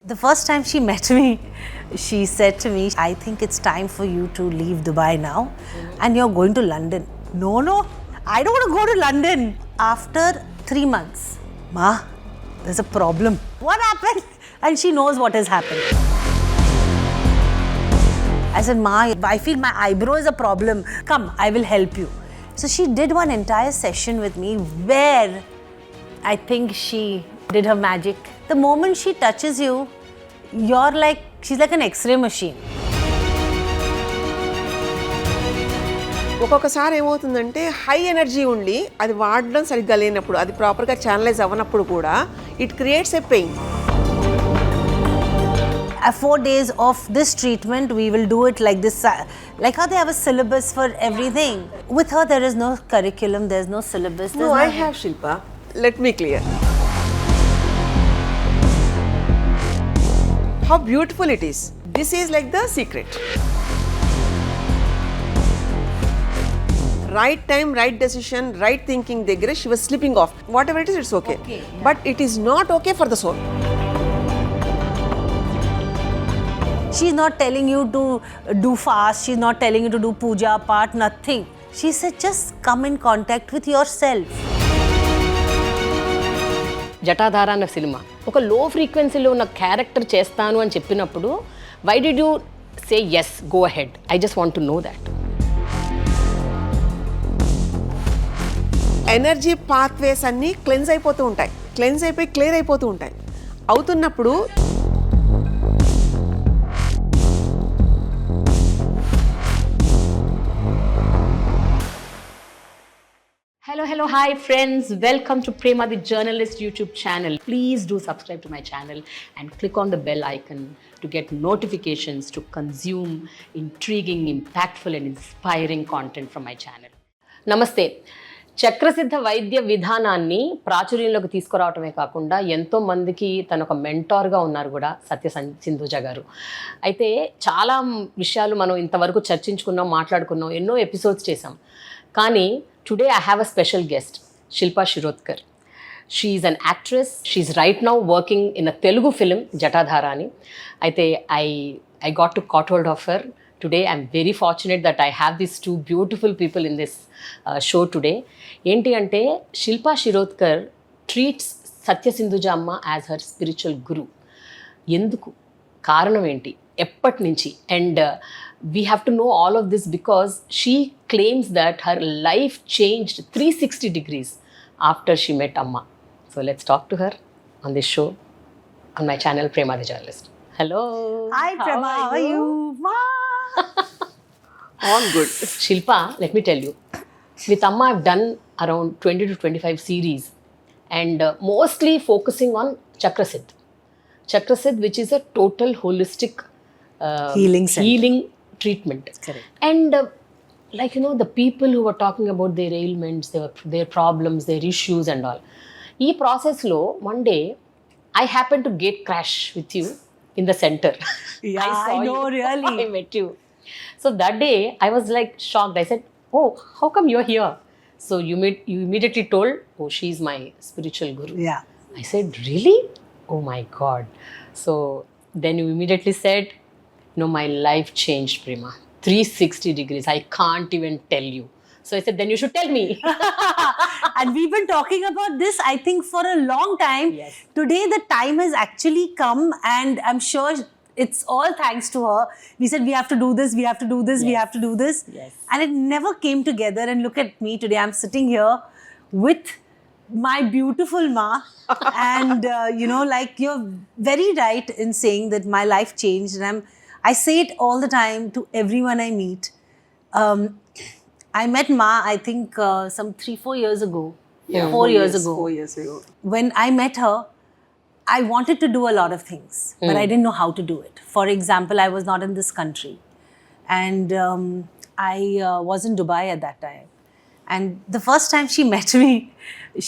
The first time she met me, she said to me, I think it's time for you to leave Dubai now and you're going to London. No, I don't want to go to London. After 3 months, Ma, there's a problem. What happened? And she knows what has happened. I said, Ma, I feel my eyebrow is a problem. Come, I will help you. So she did one entire session with me where I think she did her magic. The moment she touches you, she's like an X-ray machine. ఒక్కొక్కసారి ఏమవుతుందంటే high energy ఉండి అది వాడడం సరిగ్గా లేనప్పుడు అది ప్రాపర్గా channelise అవ్వనప్పుడు కూడా it creates a pain. 4 days of this treatment, we will do it like this, like how they have a syllabus for everything. With her, there is no curriculum, there's no syllabus. No, I have, Shilpa. Let me clear. How beautiful it is. This is like the secret. Right time, right decision, right thinking దగ్గర she was slipping off. Whatever it is, it's okay. Yeah. But it is not okay for the soul. She's not telling you to do fast, she's not telling you to do puja, part, nothing. She said, just come in contact with yourself. Jatadhara అన్న cinema ఒక లో ఫ్రీక్వెన్సీలో ఉన్న character చేస్తాను అని చెప్పినప్పుడు why did you say yes go ahead? I just want to know that. Energy pathways అన్నీ cleanse అయిపోతూ ఉంటాయి, క్లెన్స్ అయిపోయి క్లియర్ అయిపోతూ ఉంటాయి. అవుతున్నప్పుడు Hello, hi friends. Welcome to Prema the Journalist YouTube channel. Please do subscribe to my channel and click on the bell icon to get notifications to consume intriguing, impactful and inspiring content from my channel. Namaste. Chakrasiddha వైద్య విధానాన్ని ప్రాచుర్యంలోకి తీసుకురావటమే కాకుండా ఎంతో మందికి తను ఒక మెంటార్గా ఉన్నారు కూడా సత్య సింధూజ గారు. అయితే చాలా విషయాలు మనం ఇంతవరకు చర్చించుకున్నాం, మాట్లాడుకున్నాం, ఎన్నో ఎపిసోడ్స్ చేసాం. కానీ today I have a special guest, Shilpa Shirodkar. She is an actress. She is right now working in a Telugu film, Jatadhara ani. Aithe I got to caught hold of her. Today I'm very fortunate that I have these two beautiful people in this show today. Enti ante Shilpa Shirodkar treats Sathya Sindhuja amma as her spiritual guru. Enduku? Karanam enti? ఎప్పటి నుంచి? And we have to know all of this because she claims that her life changed 360 degrees after she met Amma. So let's talk to her on this show on my channel Prema the journalist. Hello. Hi Prema, how are you? all good. Shilpa, let me tell you, with Amma I've done around 20 to 25 series and mostly focusing on ChakraSiddh, which is a total holistic healing treatment. Correct. And like the people who were talking about their ailments, their problems, their issues and all. Ee process lo one day I happened to gate crash with you in the center. Yeah, I know, really. I met you. So that day I was like shocked. I said, "Oh, how come you're here?" So you immediately told, "Oh, she's my spiritual guru." Yeah. I said, "Really? Oh my God." So then you immediately said, my life changed, Prema. 360 degrees. I can't even tell you. So I said, then you should tell me. And we've been talking about this, I think, for a long time. Yes. Today, the time has actually come, and I'm sure it's all thanks to her. We said, we have to do this, we have to do this, we have to do this. Yes. And it never came together. And look at me today. I'm sitting here with my beautiful Ma. And, like you're very right in saying that my life changed. And I say it all the time to everyone I meet. I met Ma, I think, some 3-4 years ago. Yeah, 4 years ago. 4 years ago. When I met her, I wanted to do a lot of things, but I didn't know how to do it. For example, I was not in this country. And I was in Dubai at that time. And the first time she met me,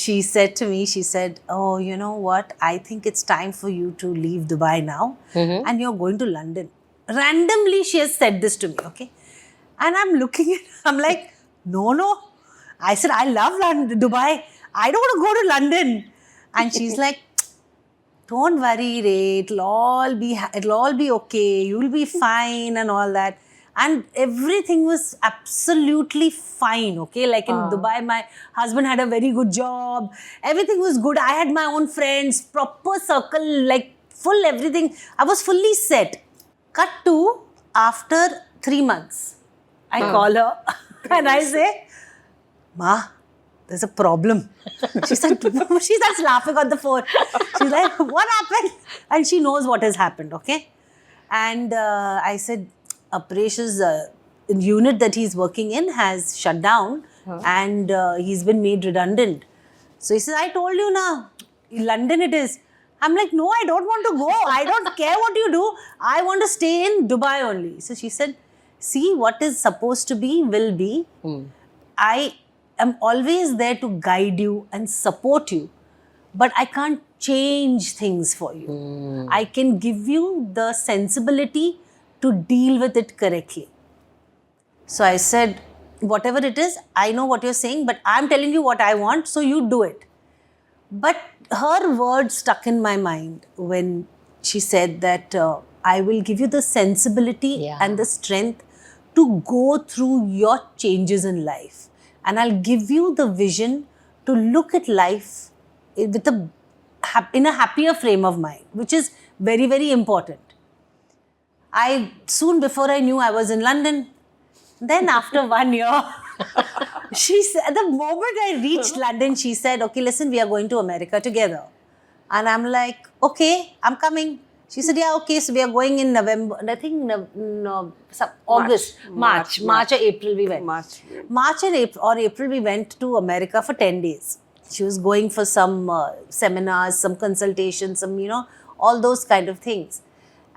she said, oh, you know what? I think it's time for you to leave Dubai now. And you're going to London. Randomly, she has said this to me, okay? And I'm looking at I'm like, no. I said, I love Dubai. I don't want to go to London. And she's like, don't worry, Ray, it'll all be okay. You'll be fine and all that. And everything was absolutely fine, okay? Like in Dubai, my husband had a very good job. Everything was good. I had my own friends, proper circle, like full everything. I was fully set. Cut to after 3 months. I call her and I say, Ma, there's a problem. She starts laughing on the phone. She's like, what happened? And she knows what has happened, okay? And I said, Aparesh's unit that he's working in has shut down and he's been made redundant. So he says, I told you na, London it is. I'm like, no, I don't want to go. I don't care what you do. I want to stay in Dubai only. So she said, see, what is supposed to be will be. I am always there to guide you and support you, but I can't change things for you. I can give you the sensibility to deal with it correctly. So I said, whatever it is, I know what you're saying, but I'm telling you what I want, so you do it. But her words stuck in my mind when she said that I will give you the sensibility and the strength to go through your changes in life. And I'll give you the vision to look at life with in a happier frame of mind, which is very, very important. Soon before I knew I was in London. Then after 1 year, she said, the moment I reached London, she said, okay, listen, we are going to America together. And I'm like, okay, I'm coming. She said, yeah, okay, so we are going in November, I think August, March or April we went. March and April we went to America for 10 days. She was going for some seminars, some consultations, some, all those kind of things.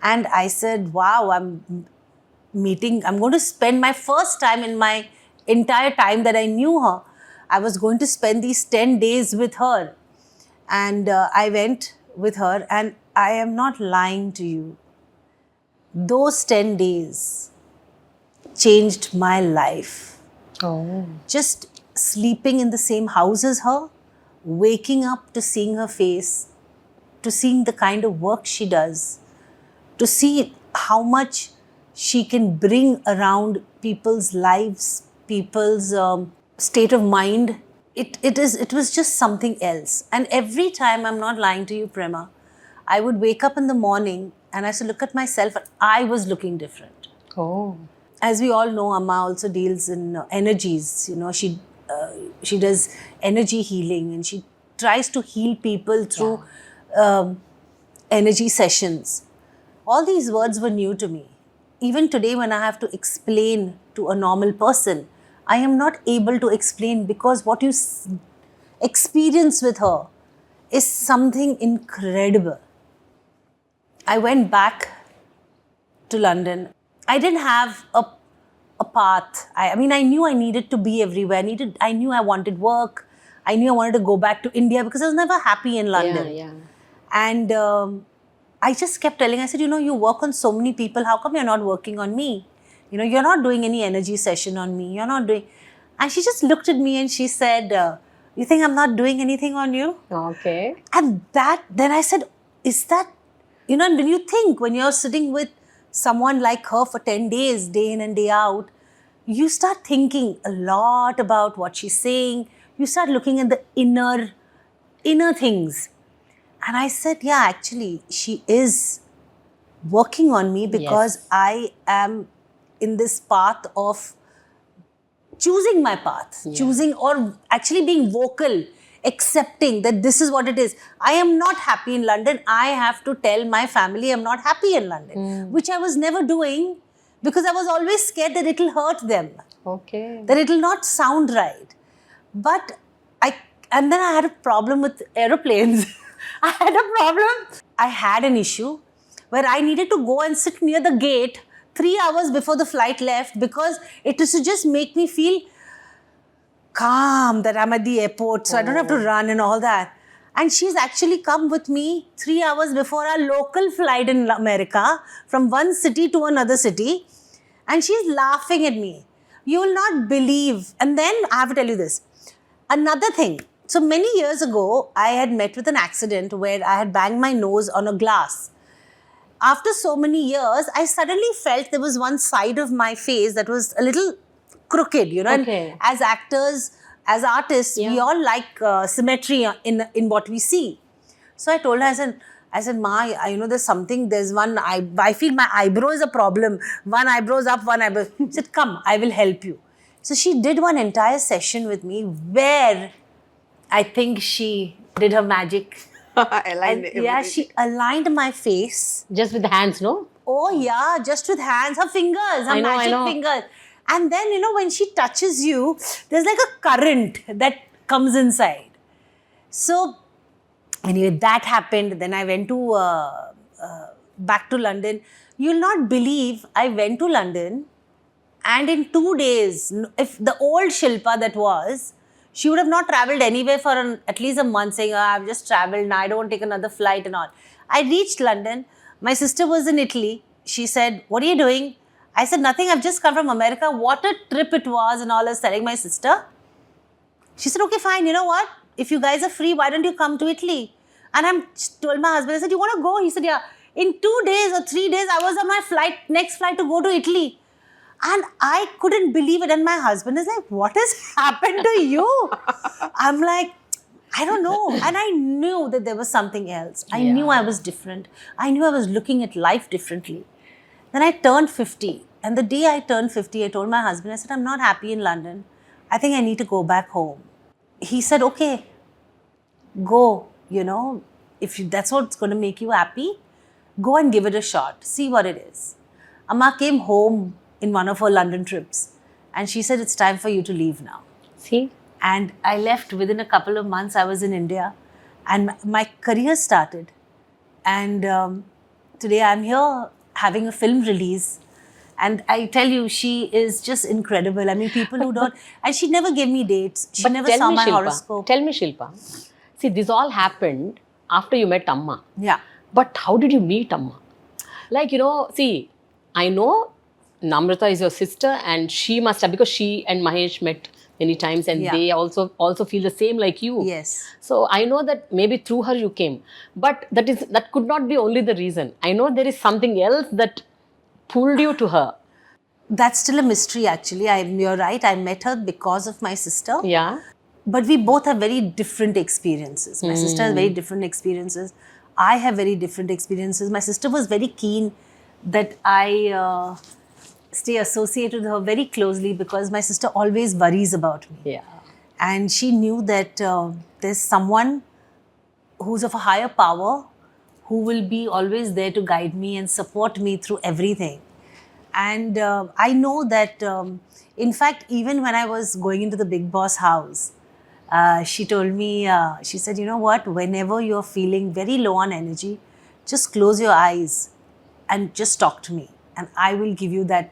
And I said, wow, I'm going to spend my first time in my entire time that I knew her. I was going to spend these 10 days with her. And I went with her, and I am not lying to you. Those 10 days changed my life. Just sleeping in the same house as her, waking up to seeing her face, to seeing the kind of work she does, to see how much she can bring around people's lives, people's state of mind. It was just something else. And every time, I'm not lying to you, Prema, I would wake up in the morning and I used to look at myself and I was looking different. As we all know, Amma also deals in energies. She does energy healing and she tries to heal people through energy sessions. All these words were new to me. Even today, when I have to explain to a normal person, I am not able to explain because what you experience with her is something incredible. I went back to London. I didn't have a path. I mean, I knew I needed to be everywhere. I knew I wanted work. I knew I wanted to go back to India because I was never happy in London. And I just kept telling, I said, you work on so many people. How come you're not working on me? You're not doing any energy session on me. You're not doing... And she just looked at me and she said, you think I'm not doing anything on you? Okay. And then I said, is that... and when you think, when you're sitting with someone like her for 10 days, day in and day out, you start thinking a lot about what she's saying. You start looking at the inner things. And I said, yeah, actually, she is working on me because I am in this path of choosing my path, choosing or actually being vocal, accepting that this is what it is. I am not happy in London. I have to tell my family I'm not happy in London, which I was never doing because I was always scared that it'll hurt them. That it'll not sound right. And then I had a problem with aeroplanes. I had an issue where I needed to go and sit near the gate 3 hours before the flight left because it was to just make me feel calm that I'm at the airport, so I don't have to run and all that. And she's actually come with me 3 hours before our local flight in America from one city to another city. And she's laughing at me. You will not believe. And then I have to tell you this. Another thing, So many years ago, I had met with an accident where I had banged my nose on a glass. After so many years, I suddenly felt there was one side of my face that was a little crooked, you know. Okay. And as actors, as artists, we all like symmetry in what we see. So I told her, I said, Ma, you know, there's one, I feel my eyebrow is a problem. One eyebrow's up, one eyebrow. She said, come, I will help you. So she did one entire session with me where I think she did her magic. Aligned And yeah, she aligned my face. Just with the hands, no? Oh yeah, just with hands, her fingers, her I magic know. fingers. And then, you know, when she touches you, there's like a current that comes inside. So anyway, that happened. Then I went to back to London. You'll not believe I went to London, and in 2 days, if the old Shilpa that was, she would have not travelled anywhere for at least a month, saying, I've just travelled now, I don't want to take another flight and all. I reached London. My sister was in Italy. She said, what are you doing? I said, nothing, I've just come from America. What a trip it was and all. I was telling my sister. She said, okay, fine, you know what? If you guys are free, why don't you come to Italy? And I told my husband, I said, you want to go? He said, yeah. In 2 days or 3 days, I was on my next flight to go to Italy. And I couldn't believe it. And my husband is like, what has happened to you? I'm like, I don't know. And I knew that there was something else. I knew I was different. I knew I was looking at life differently. Then I turned 50. And the day I turned 50, I told my husband, I said, I'm not happy in London. I think I need to go back home. He said, okay, go, you know, if that's what's going to make you happy, go and give it a shot. See what it is. Amma came home in one of her London trips and she said, it's time for you to leave now. See? And I left within a couple of months. I was in India and my career started. And today I'm here having a film release. And I tell you, she is just incredible. I mean, people who don't... And she never gave me dates. She never saw my horoscope. Tell me, Shilpa. See, this all happened after you met Amma. Yeah. But how did you meet Amma? Like, you know, see, I know Namrata is your sister and she must have... Because she and Mahesh met many times and they also feel the same like you. Yes. So I know that maybe through her you came. But that could not be only the reason. I know there is something else that pulled you to her. That's still a mystery, actually. You're right. I met her because of my sister. Yeah. But we both have very different experiences. My sister has very different experiences. I have very different experiences. My sister was very keen that I stay associated with her very closely because my sister always worries about me. Yeah. And she knew that there's someone who's of a higher power who will be always there to guide me and support me through everything. And I know that, in fact, even when I was going into the Big Boss house, she told me, she said, you know what, whenever you're feeling very low on energy, just close your eyes and just talk to me. And I will give you that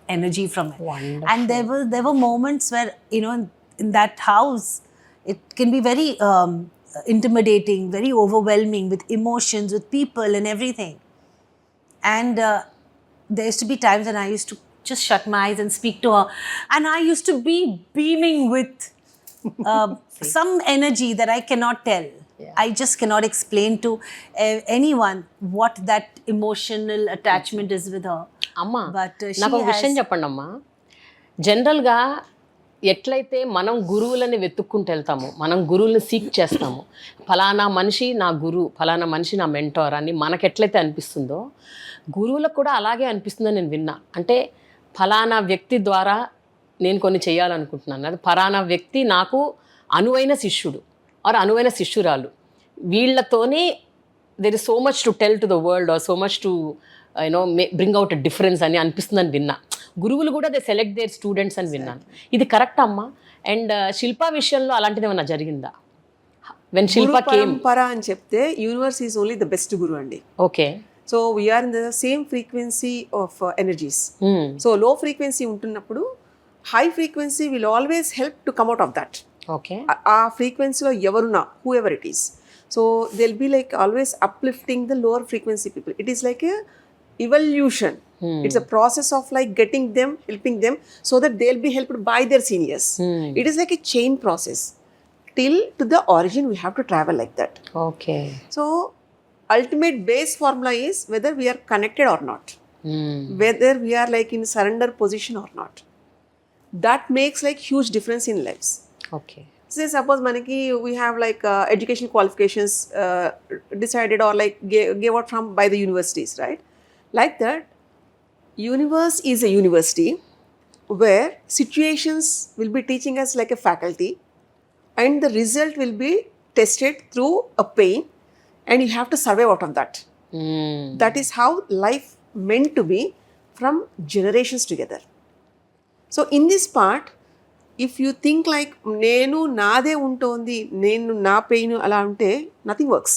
energy from it. Wonderful. And there were moments where, you know, in that house, it can be very intimidating, very overwhelming with emotions, with people and everything. And there used to be times when I used to just shut my eyes and speak to her. And I used to be beaming with some energy that I cannot tell. Yeah. I just cannot explain to anyone what that emotional attachment is with her. Amma, but నాకు ఒక విషయం చెప్పండి అమ్మా. జనరల్గా ఎట్లయితే మనం గురువులని వెతుక్కుంటూ వెళ్తాము, మనం గురువులను సీక్ చేస్తాము, ఫలానా మనిషి నా గురువు, ఫలానా మనిషి నా మెంటార్ అని మనకు ఎట్లయితే అనిపిస్తుందో గురువులకు కూడా అలాగే అనిపిస్తుందని నేను విన్నా. అంటే ఫలానా వ్యక్తి ద్వారా నేను కొన్ని చేయాలనుకుంటున్నాను, అది ఫలానా వ్యక్తి నాకు అనువైన శిష్యుడు ఆర్ అనువైన శిష్యురాలు, వీళ్ళతోనే there is so much to tell to the world or so much to bring out a difference అని అనిపిస్తుందని విన్నా. గురువులు కూడా దే సెలెక్ట్ దేర్ స్టూడెంట్స్ అని విన్నాను. ఇది కరెక్ట్ అమ్మా? అండ్ శిల్పా విషయంలో అలాంటిది ఏమైనా జరిగిందా? వెన్ శిల్పా కేమ్ పరంపర అని చెప్తే universe is only the best guru అండి. Okay. So we are in the same frequency of energies. So low frequency ఉంటున్నప్పుడు high frequency will always help to come out of that. Okay. ఆ ఫ్రీక్వెన్సీలో ఎవరున్నా whoever it is, so they'll be like always uplifting the lower frequency people. It is like a evolution. It's a process of like getting them, helping them so that they'll be helped by their seniors. It is like a chain process. till to the origin we have to travel like that. Okay. So ultimate base formula is whether we are connected or not, whether we are like in surrender position or not. That makes like huge difference in lives. Okay. Say suppose manaki we have like educational qualifications decided or like gave out from by the universities, right? Like that, universe is a university where situations will be teaching us like a faculty, and the result will be tested through a pain, and you have to survive out of that. That is how life meant to be from generations together. So in this part, if you think like nenu nade untondi, nenu na pain ala ante, nothing works.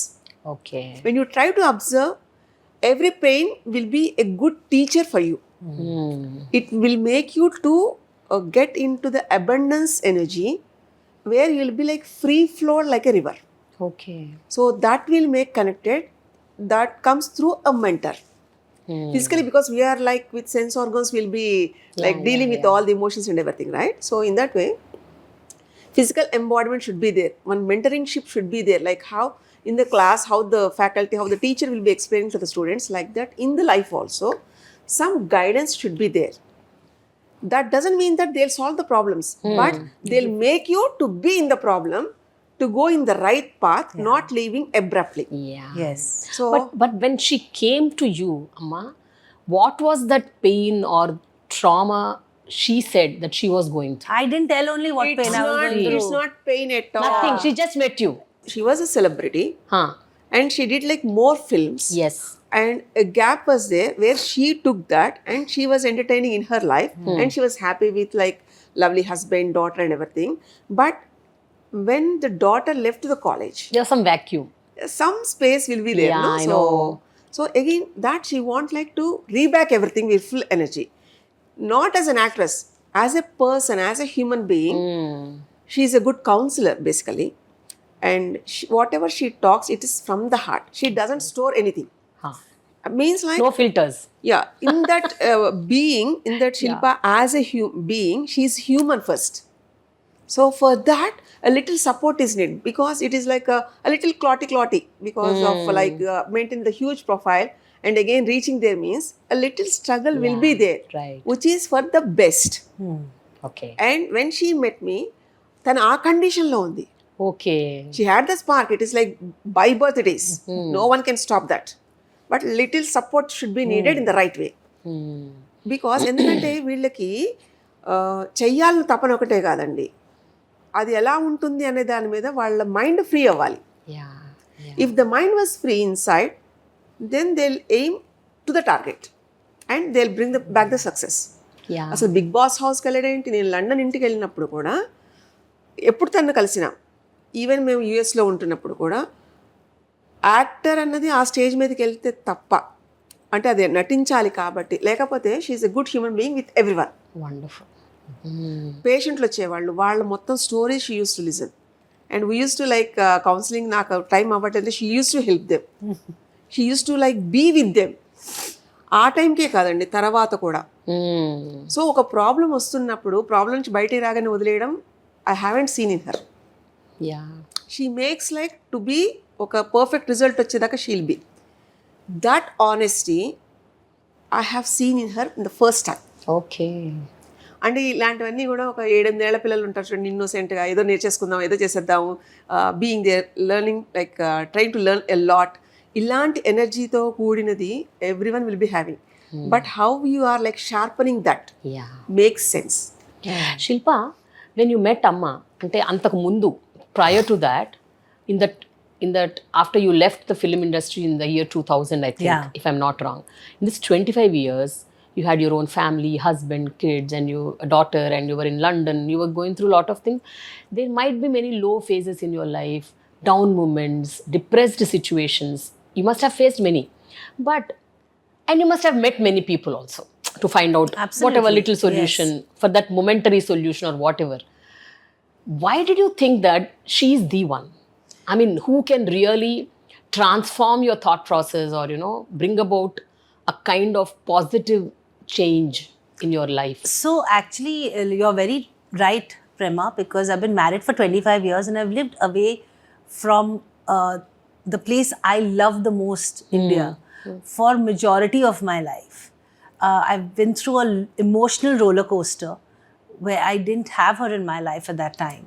Okay. When you try to observe, every pain will be a good teacher for you. It will make you to get into the abundance energy where you will be like free flow like a river. Okay. So that will make connected. That comes through a mentor. Physically, because we are like with sense organs, we'll be like dealing with all the emotions and everything, right? So in that way, physical embodiment should be there. One mentoringship should be there. Like how in the class, how the faculty, how the teacher will be explaining to the students, like that in the life also, some guidance should be there. That doesn't mean that they'll solve the problems, but they'll make you to be in the problem, to go in the right path, not leaving abruptly. Yeah. Yes. So But when she came to you, Amma, what was that pain or trauma she said that she was going through? I didn't tell only what pain I was going through. it's not pain at all. Nothing. She just met you. She was a celebrity, Huh. and she did like more films. Yes. And a gap was there where she took that and she was entertaining in her life, and she was happy with like lovely husband, daughter and everything. But when the daughter left to the college, There's some vacuum. some space will be there. Yeah, No? I know. So again, that she want like to reback everything with full energy. Not as an actress, as a person, as a human being. She is a good counselor basically. And whatever she talks, it is from the heart. She doesn't store anything. Huh. Means like No filters. yeah, in that being, in that Shilpa as a being, she is human first. So for that, a little support is needed, because it is like a little clotty because of like maintain the huge profile, and again reaching there means a little struggle will be there, right. which is for the best. Okay. And when she met me, than our condition lo undi. Okay. She had the spark. It is like by birth it is. No one can stop that. But little support should be needed in the right way. Because ఎందుకంటే వీళ్ళకి చెయ్యాలని తపన ఒకటే కాదండి, అది ఎలా ఉంటుంది అనే దాని మీద వాళ్ళ మైండ్ ఫ్రీ అవ్వాలి. Yeah. If the mind was free inside, then they'll aim to the target and they'll bring back the success. Yeah. అసలు బిగ్ బాస్ హౌస్కి వెళ్ళడేంటి, నేను లండన్ ఇంటికి వెళ్ళినప్పుడు కూడా ఎప్పుడు తను కలిసినా, ఈవెన్ మేము యూఎస్లో ఉంటున్నప్పుడు కూడా, యాక్టర్ అన్నది ఆ స్టేజ్ మీదకి వెళ్తే తప్ప, అంటే అదే నటించాలి కాబట్టి, లేకపోతే she's a good human being with every one. Wonderful. పేషెంట్లు వచ్చేవాళ్ళు, వాళ్ళ మొత్తం stories she use to listen, and we use to like counselling నాకు టైం అవ్వట్లేదు, she use to help them, she use to like be with them. ఆ టైంకే కాదండి, తర్వాత కూడా. సో ఒక ప్రాబ్లం వస్తున్నప్పుడు ప్రాబ్లం నుంచి బయటికి రాగానే వదిలేయడం I haven't seen in her. Yeah. She makes like to be ఒక పర్ఫెక్ట్ రిజల్ట్ వచ్చేదాకా she'll be. That honesty I have seen in her in the first time. Okay. అంటే ఇలాంటివన్నీ కూడా ఒక 7-8 ఏళ్ల పిల్లలు ఉంటారు చూడండి, ఇన్నోసెంట్గా ఏదో నేర్చేసుకుందాం, ఏదో చేసేద్దాము, being there, learning, like trying to learn a lot. ఇలాంటి ఎనర్జీతో కూడినది everyone will be having. But how you are like sharpening that Yeah. Makes sense. Shilpa, when you met Amma, ante antaku mundu, prior to that, in that after you left the film industry in the year 2000, I think, if I'm not wrong, in this 25 years, you had your own family, husband, kids, and a daughter, and you were in London, you were going through a lot of things. There might be many low phases in your life, down moments, depressed situations. You must have faced many. And you must have met many people also to find out whatever little solution for that momentary solution or whatever. Why did you think that she's the one? I mean, who can really transform your thought process or, bring about a kind of positive change in your life? So actually, you're very right. Prema, because I've been married for 25 years and I've lived away from the place I love the most, India, for majority of my life. I've been through an emotional roller coaster where I didn't have her in my life at that time.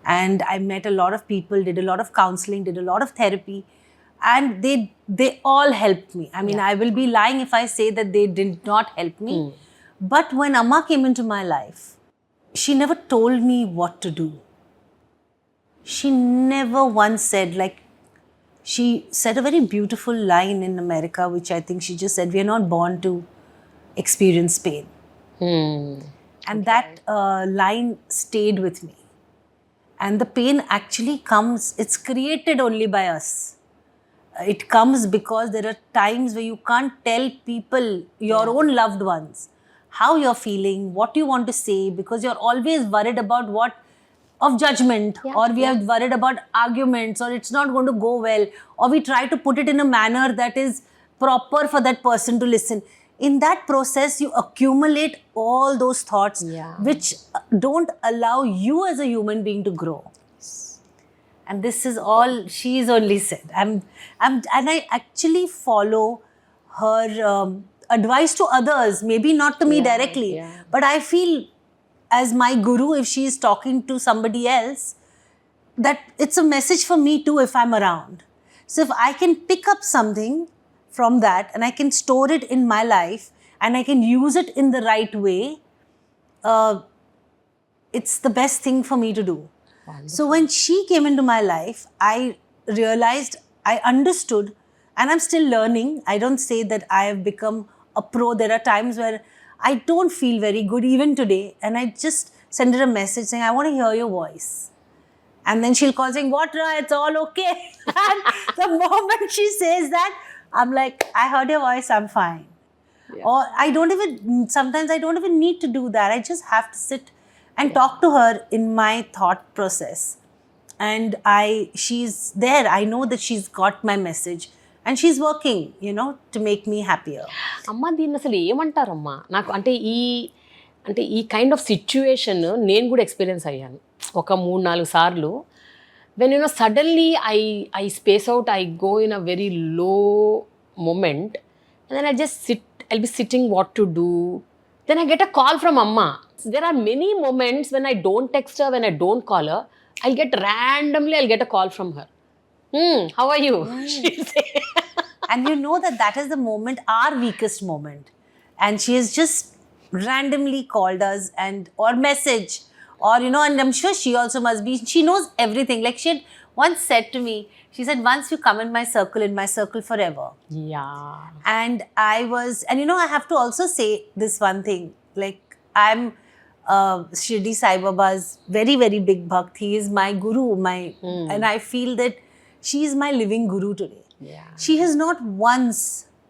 And I met a lot of people, did a lot of counseling, did a lot of therapy, and they all helped me. I mean, I will be lying if I say that they did not help me. But when Amma came into my life, she never told me what to do. She never once said, like, she said a very beautiful line in America, which I think she just said, we are not born to experience pain. And that line stayed with me. And the pain actually comes, it's created only by us. It comes because there are times where you can't tell people, your own loved ones, how you're feeling, what you want to say, because you're always worried about of judgment, or we are worried about arguments, or it's not going to go well, or we try to put it in a manner that is proper for that person to listen. In that process, you accumulate all those thoughts which don't allow you as a human being to grow. And this is all she's only said. And I actually follow her advice to others, maybe not to me directly, but I feel as my guru, if she is talking to somebody else, that it's a message for me too if I'm around. So if I can pick up something from that and I can store it in my life and I can use it in the right way, it's the best thing for me to do. Wonderful. So when she came into my life, I realized, I understood, and I'm still learning. I don't say that I have become a pro. There are times where I don't feel very good even today, and I just send her a message saying, I want to hear your voice. And then she'll call saying, what, Ra, it's all okay. And the moment she says that, I'm like, I heard your voice, I'm fine. Or sometimes I don't even need to do that. I just have to sit and talk to her in my thought process. And she's there. I know that she's got my message. And she's working, to make me happier. అమ్మ దీన్ని అసలు ఏమంటారమ్మా? నాకు అంటే ఈ kind of situation నేను కూడా experience అయ్యాను ఒక 3-4 సార్లు. When suddenly I space out, I go in a very low moment, and then I'll be sitting what to do. Then I get a call from Amma. There are many moments when I don't text her, when I don't call her, I'll get a call from her. How are you? She'll say. And you know that is the moment, our weakest moment. And she has just randomly called us or message, or, and I'm sure she also must be, she knows everything. Like she had once said to me, she said, once you come in my circle forever. Yeah. And I have to also say this one thing, like I'm Shirdi Sai Baba's very, very big bhakt. He is my guru, and I feel that she is my living guru today. Yeah. She has not once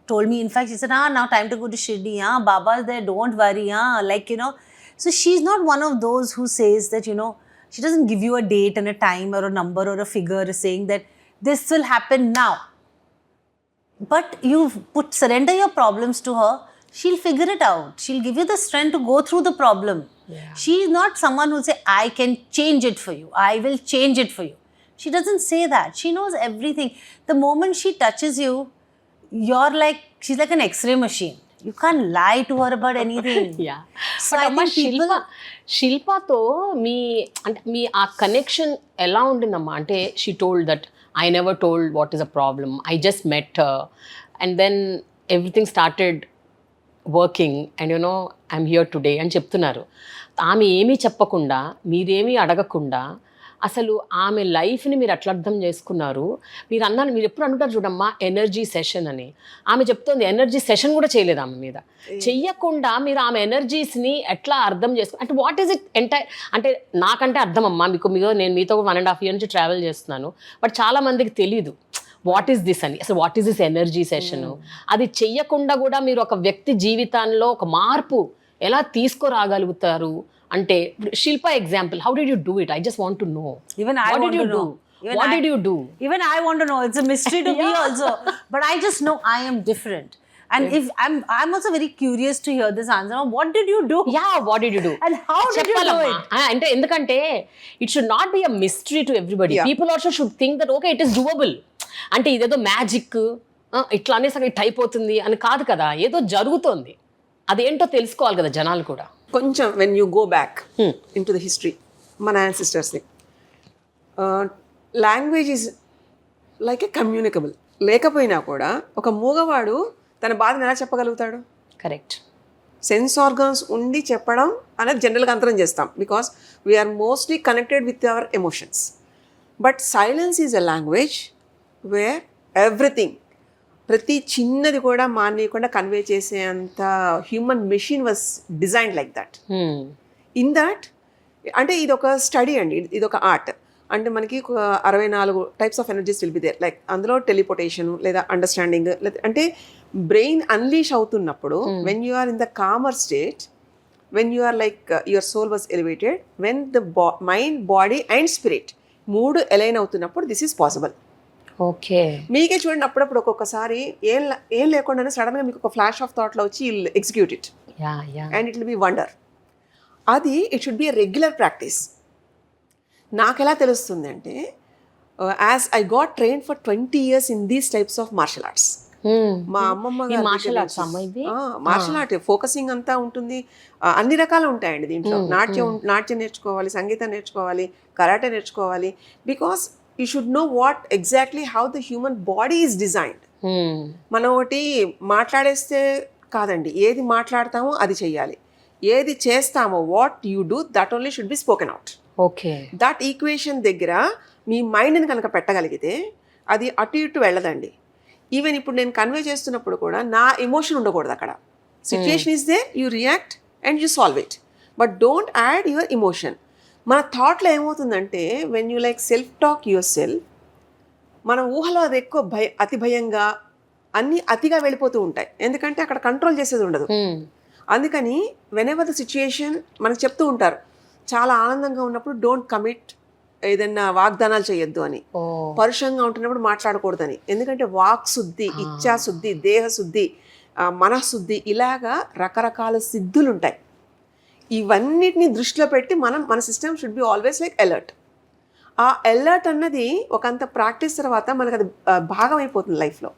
told me, in fact, she said, now time to go to Shirdi, Baba's there, don't worry, So she's not one of those who says that, she doesn't give you a date and a time or a number or a figure saying that this will happen now. But you surrender your problems to her, she'll figure it out. She'll give you the strength to go through the problem. Yeah. She is not someone who'll say, I can change it for you. I will change it for you. She doesn't say that. She knows everything. The moment she touches you, she's like an X-ray machine. You can't lie to her about anything. Yeah. So But I Amma, think శిల్పతో మీ ఆ connection ఎలా ఉండిందమ్మా? అంటే she told that I never told what is a problem, I just met her and then everything started working and I'm here today అని చెప్తున్నారు. ఆమె ఏమీ చెప్పకుండా, మీరేమీ అడగకుండా అసలు ఆమె లైఫ్ని మీరు అట్లా అర్థం చేసుకున్నారు. మీరు ఎప్పుడు అంటారు చూడమ్మా ఎనర్జీ సెషన్ అని. ఆమె చెప్తోంది ఎనర్జీ సెషన్ కూడా చేయలేదు ఆమె మీద. చెయ్యకుండా మీరు ఆమె ఎనర్జీస్ని ఎట్లా అర్థం అంటే వాట్ ఈజ్ ఇట్ అంటే నాకంటే అర్థం అమ్మా, నేను మీతో 1.5 years నుంచి ట్రావెల్ చేస్తున్నాను. బట్ చాలా మందికి తెలీదు వాట్ ఈస్ దిస్ అని. అసలు what is this energy session? అది చెయ్యకుండా కూడా మీరు ఒక వ్యక్తి జీవితాల్లో ఒక మార్పు ఎలా తీసుకురాగలుగుతారు అంటే శిల్ప example, how did you do it? I just want to know. Even I what want did you to do? know. Did you do? Even I want to know. It's a mystery to me also. But I just know I am different. And if I'm also very curious to hear this answer. What did you do? What did you do? And how did you do it? అంటే ఎందుకంటే it should not be a mystery to everybody. People also should think that okay it is doable. అంటే ఇదేదో magic ఇట్లా అనేసి it అయిపోతుంది అని కాదు కదా, ఏదో జరుగుతోంది, అదేంటో తెలుసుకోవాలి కదా జనాలు కూడా. కొంచెం when you go back into the history, మన యాన్సిస్టర్స్ని, language is like a communicable. లేకపోయినా కూడా ఒక మూగవాడు తన బాధను ఎలా చెప్పగలుగుతాడు? కరెక్ట్. సెన్స్ ఆర్గాన్స్ ఉండి చెప్పడం అనేది జనరల్గా అంతరం చేస్తాం, because we're mostly connected with our emotions. But silence is a language where everything, ప్రతి చిన్నది కూడా మానేయకుండా కన్వే చేసేంత human machine was designed like that. In that అంటే ఇది ఒక స్టడీ అండి, ఇది ఒక ఆర్ట్. అంటే మనకి 64 types of energies will be there. Like అందులో టెలిపోటేషన్ లేదా అండర్స్టాండింగ్, అంటే బ్రెయిన్ అన్లీష్ అవుతున్నప్పుడు when you are in the calmer state, when you are like your soul was elevated, when the mind, body and spirit 3 align అవుతున్నప్పుడు this is possible. Okay. మీకే చూడండి, అప్పుడప్పుడు ఒక్కొక్కసారి ఏం లేకుండానే సడన్గా మీకు ఒక ఫ్లాష్ ఆఫ్ థాట్లో వచ్చి will execute it and it will be wonder. అది it should be a regular practice. నాకు ఎలా తెలుస్తుంది అంటే, as I got train for 20 years in these types of martial arts. మా అమ్మమ్మ మార్షల్ ఆర్ట్ ఫోకసింగ్ అంతా ఉంటుంది, అన్ని రకాలు ఉంటాయండి దీంట్లో. నాట్యం నేర్చుకోవాలి, సంగీతం నేర్చుకోవాలి, కరాటే నేర్చుకోవాలి, because you should know what exactly how the human body is designed. మనం ఒకటి మాట్లాడేస్తే కాదండి, ఏది మాట్లాడతామో అది చెయ్యాలి, ఏది చేస్తామో what you do that only should be spoken out. Okay. That equation దగ్గర మీ మైండ్ని కనుక పెట్టగలిగితే అది అటు ఇటు వెళ్ళదండి. ఈవెన్ ఇప్పుడు నేను కన్వే చేస్తున్నప్పుడు కూడా నా ఎమోషన్ ఉండకూడదు అక్కడ. Situation is there, you react and you solve it, but don't add your emotion. మన థాట్లో ఏమవుతుందంటే, when you like self talk yourself, మన ఊహలో అది ఎక్కువ అతి భయంగా అన్నీ అతిగా వెళ్ళిపోతూ ఉంటాయి, ఎందుకంటే అక్కడ కంట్రోల్ చేసేది ఉండదు. అందుకని వెన్ ఎవర్ ద సిచ్యుయేషన్ మనకు చెప్తూ ఉంటారు, చాలా ఆనందంగా ఉన్నప్పుడు డోంట్ కమిట్, ఏదైనా వాగ్దానాలు చేయొద్దు అని, పరుషంగా ఉంటున్నప్పుడు మాట్లాడకూడదని, ఎందుకంటే వాక్ శుద్ధి, ఇచ్ఛా శుద్ధి, దేహ శుద్ధి, మనశుద్ధి, ఇలాగా రకరకాల సిద్ధులు ఉంటాయి. ఇవన్నిటిని దృష్టిలో పెట్టి మన system should be always like alert. ఆ అలర్ట్ అన్నది ఒకంత ప్రాక్టీస్ తర్వాత మనకు అది భాగం అయిపోతుంది లైఫ్లో.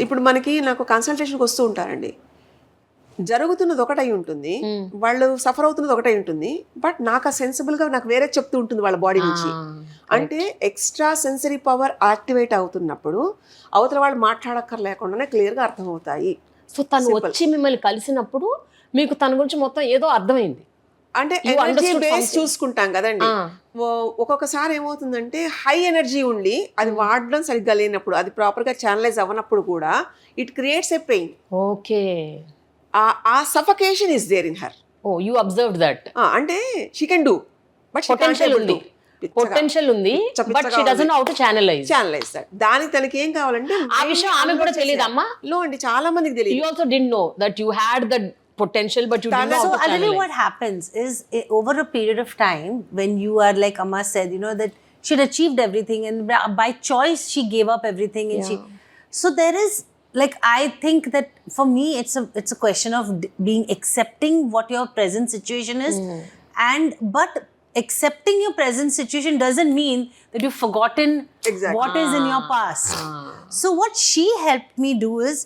ఇప్పుడు నాకు కన్సల్టేషన్కి వస్తూ ఉంటారండి, జరుగుతున్నది ఒకటై ఉంటుంది, వాళ్ళు సఫర్ అవుతున్నది ఒకటై ఉంటుంది, బట్ నాకు ఆ సెన్సిబుల్గా నాకు వేరే చెప్తూ ఉంటుంది వాళ్ళ బాడీ నుంచి. అంటే ఎక్స్ట్రా సెన్సరీ పవర్ యాక్టివేట్ అవుతున్నప్పుడు అవతల వాళ్ళు మాట్లాడక్కర్లేకుండానే క్లియర్గా అర్థమవుతాయి. సో తను వచ్చి మిమ్మల్ని కలిసినప్పుడు మీకు తన గురించి మొత్తం ఏదో అర్థమైంది. అంటే ఎనర్జీ బేస్ చూసుకుంటాం కదండి, ఒక్కొక్కసారి ఏమవుతుందంటే హై ఎనర్జీ ఉండి అది వాడడం సరిగ్గా లేనప్పుడు, అది ప్రాపర్గా ఛానలైజ్ అవ్వనప్పుడు కూడా it creates a pain. Okay. ఆ suffocation is there in her. Oh, you observed that. అంటే she can do, but potential ఉంది, but she doesn't know how to channelise that. దానికి తనకి ఏం కావాలంటే, ఆ విషయం ఆమె కూడా తెలియదు అమ్మా. లో అండి, చాలా మందికి తెలియదు. You also didn't know that you had that potential, but you didn't know how to channel it. So actually what happens is, over a period of time, when you are like Amma said, that she had achieved everything and by choice she gave up everything, and so there is, like, I think that for me it's a question of being accepting what your present situation is, but accepting your present situation doesn't mean that you've forgotten what is in your past. So what she helped me do is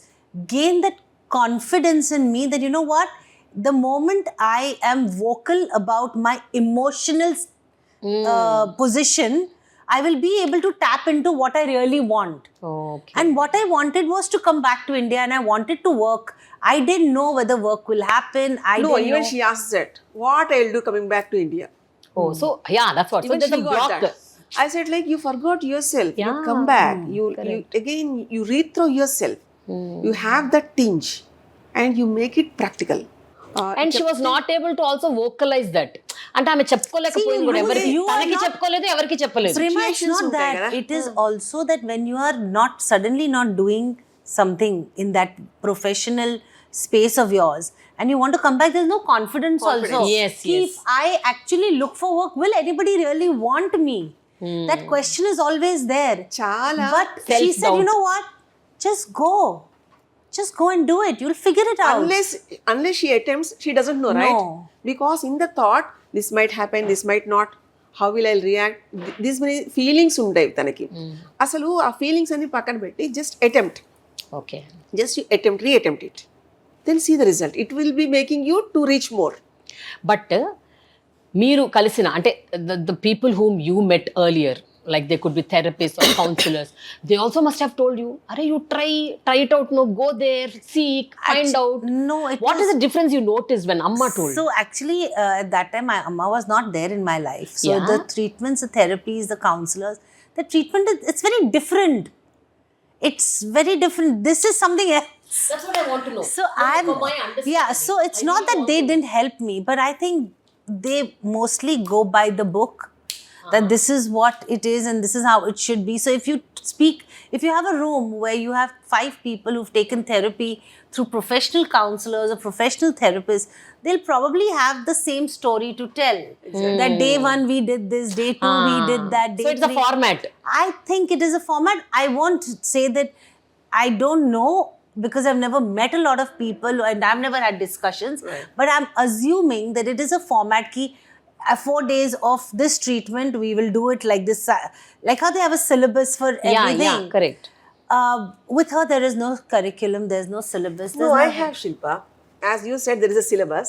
gain that confidence in me that, what, the moment I am vocal about my emotional position, I will be able to tap into what I really want. Okay. And what I wanted was to come back to India, and I wanted to work. I didn't know whether work will happen. Even she asked that, what I'll do coming back to India. Oh, so yeah, that's what. Even so there's a block. I said, like, you forgot yourself. You come back. You again, you read through yourself. You have that tinge and you make it practical. And she was not able to also vocalize that. అంటే ఆమె చెప్పుకోలేకపోయింది కూడా, ఎవరికి తనకి చెప్పుకోలేదు, ఎవరికి చెప్పలేదు. Prema, it's not that. It is also that when you are suddenly not doing something in that professional space of yours and you want to come back, there's no confidence. Also. Yes. If I actually look for work, will anybody really want me? That question is always there. Chala. But she said, what? Just go. just go and do it. You'll figure it out. Unless she attempts, she doesn't know, right? No. Because in the thought, this might happen, this might not, how will I react, these many feelings ఉంటాయి తనకి. అసలు ఆ feelings అన్ని పక్కన పెట్టి just attempt, okay, just you attempt, reattempt it, then see the result. It will be making you to reach more. But మీరు కలిసిన అంటే the people whom you met earlier, like they could be therapists or counselors, they also must have told you, "Arey, you try it out, no, go there, seek, find out." No, What is the difference you noticed when Amma told? So actually, at that time, my Amma was not there in my life. So Yeah. the treatments, the therapies, the counselors, the treatment, it's very different. It's very different. This is something else. That's what I want to know. So yeah, so it's not that they didn't help me, but I think they mostly go by the book, that this is what it is and this is how it should be. So if you have a room where you have 5 people who've taken therapy through professional counselors or professional therapists, they'll probably have the same story to tell. That day 1 we did this, day 2 we did that, day So it's a 3. format. I think it is a format. I won't say that I don't know, because I've never met a lot of people and I've never had discussions. Right. But I'm assuming that it is a format ki 4 days of this treatment, we will do it like this. Like how they have a syllabus for everything. Yeah, correct. With her, there is no curriculum, there's no syllabus. No, I have, Shilpa. As you said, there is a syllabus.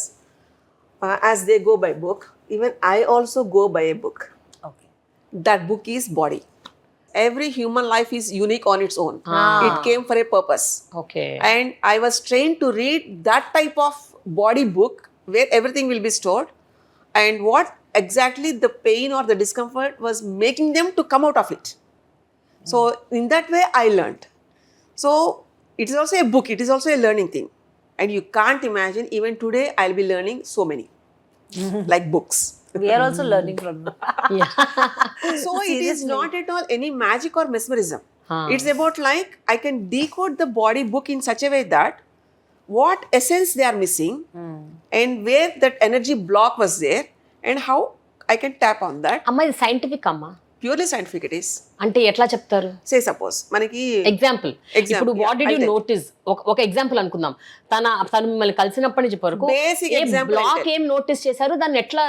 As they go by book, even I also go by a book. Okay. That book is body. Every human life is unique on its own. It came for a purpose. Okay. And I was trained to read that type of body book where everything will be stored and what exactly the pain or the discomfort was making them to come out of it. So in that way I learned. So it is also a book, it is also a learning thing. And you can't imagine, even today I'll be learning so many like books. We are also learning from them. Yeah. So it is not at all any magic or mesmerism. It's about like I can decode the body book in such a way that what essence they are missing and where that energy block was there and how I can tap on that. అమ్మ ఇది scientific అమ్మా, Purely scientific it is. అంటే ఎట్లా చెప్తారు? Say suppose మనకి example, ఇప్పుడు what did you notice, ఒక example అనుకుందాం. తను మిమ్మల్ని కలిసినప్పటి నుంచి వరకు Basic example బ్లాక్ ఏం నోటీస్ చేశారు, దాన్ని ఎట్లా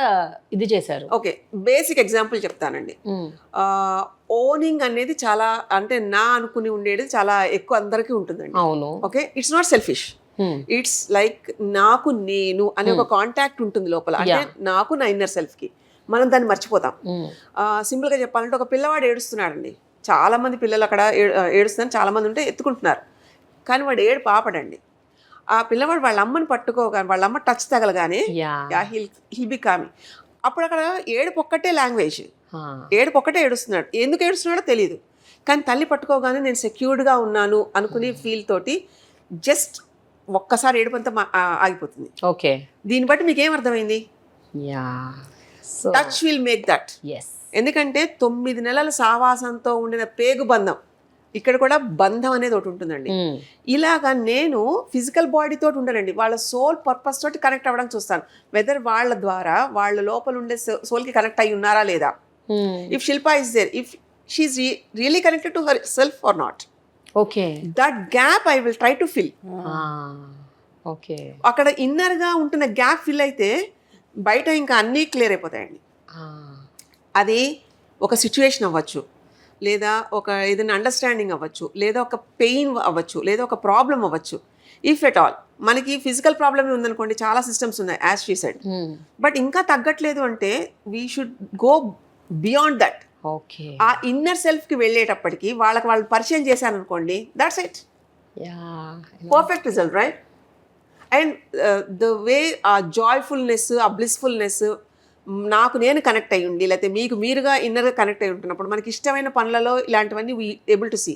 ఇది చేశారు? ఓకే, బేసిక్ ఎగ్జాంపుల్ చెప్తానండి. ఓనింగ్ అనేది చాలా, అంటే నా అనుకుని ఉండేది చాలా ఎక్కువ అందరికీ ఉంటుందండి. అవును. Okay, it's not selfish, it's like నాకు నేను అనే ఒక కాంటాక్ట్ ఉంటుంది లోపల, అంటే నాకు నా ఇన్నర్ సెల్ఫ్ కి. మనం దాన్ని మర్చిపోతాం. సింపుల్ గా చెప్పాలంటే ఒక పిల్లవాడు ఏడుస్తున్నాడండి, చాలా మంది పిల్లలు అక్కడ ఏడుస్తున్నారు, చాలా మంది ఉంటే ఎత్తుకుంటున్నారు, కానీ వాడు ఏడు పాపడండి. ఆ పిల్లవాడు వాళ్ళ అమ్మని పట్టుకోగానే, వాళ్ళ అమ్మ టచ్ తగలగానే హిల్ బి కామి. అప్పుడు అక్కడ ఏడుపు ఒక్కటే లాంగ్వేజ్, ఏడుపు ఒక్కటే ఏడుస్తున్నాడు. ఎందుకు ఏడుస్తున్నాడో తెలియదు, కానీ తల్లి పట్టుకోగానే నేను సెక్యూర్డ్గా ఉన్నాను అనుకునే ఫీల్ తోటి జస్ట్ ఒక్కసారి ఏడుపంతా ఆగిపోతుంది. ఓకే, దీన్ని బట్టి మీకు ఏం అర్థమైంది? Touch will make that. ఎందుకంటే 9 నెలల సావాసంతో ఉండిన పేగు బంధం, ఇక్కడ కూడా బంధం అనేది ఒకటి ఉంటుందండి. ఇలాగా నేను ఫిజికల్ బాడీ తోటి ఉండనండి, వాళ్ళ సోల్ పర్పస్ తోటి కనెక్ట్ అవ్వడానికి చూస్తాను. వెదర్ వాళ్ళ ద్వారా వాళ్ళ లోపల ఉండే సోల్ కి కనెక్ట్ అయి ఉన్నారా లేదా. If Shilpa is there, if she's really connected to herself or not, okay, that gap I will try to fill. Okay, అక్కడ ఇన్నర్ గా ఉంటున్న గ్యాప్ ఫిల్ అయితే బయట ఇంకా అన్నీ క్లియర్ అయిపోతాయండి. అది ఒక సిచ్యువేషన్ అవ్వచ్చు, లేదా ఒక ఏదైనా అండర్స్టాండింగ్ అవ్వచ్చు, లేదా ఒక పెయిన్ అవ్వచ్చు, లేదా ఒక ప్రాబ్లం అవ్వచ్చు. ఇఫ్ ఎట్ ఆల్ మనకి ఫిజికల్ ప్రాబ్లమ్ ఉందనుకోండి, చాలా సిస్టమ్స్ ఉన్నాయి యాజ్ షీ సెడ్, బట్ ఇంకా తగ్గట్లేదు అంటే we should go beyond that. ఆ ఇన్నర్ సెల్ఫ్ కి వెళ్ళేటప్పటికి వాళ్ళు పరిచయం చేశాను అనుకోండి, that's it, perfect result, right? And the వే ఆ జాయ్ఫుల్నెస్, ఆ బ్లిస్ఫుల్నెస్ నాకు నేను కనెక్ట్ అయ్యి ఉండి, లేకపోతే మీకు మీరుగా ఇన్నర్గా కనెక్ట్ అయి ఉంటున్నప్పుడు మనకి ఇష్టమైన పనులలో ఇలాంటివన్నీ we able to see.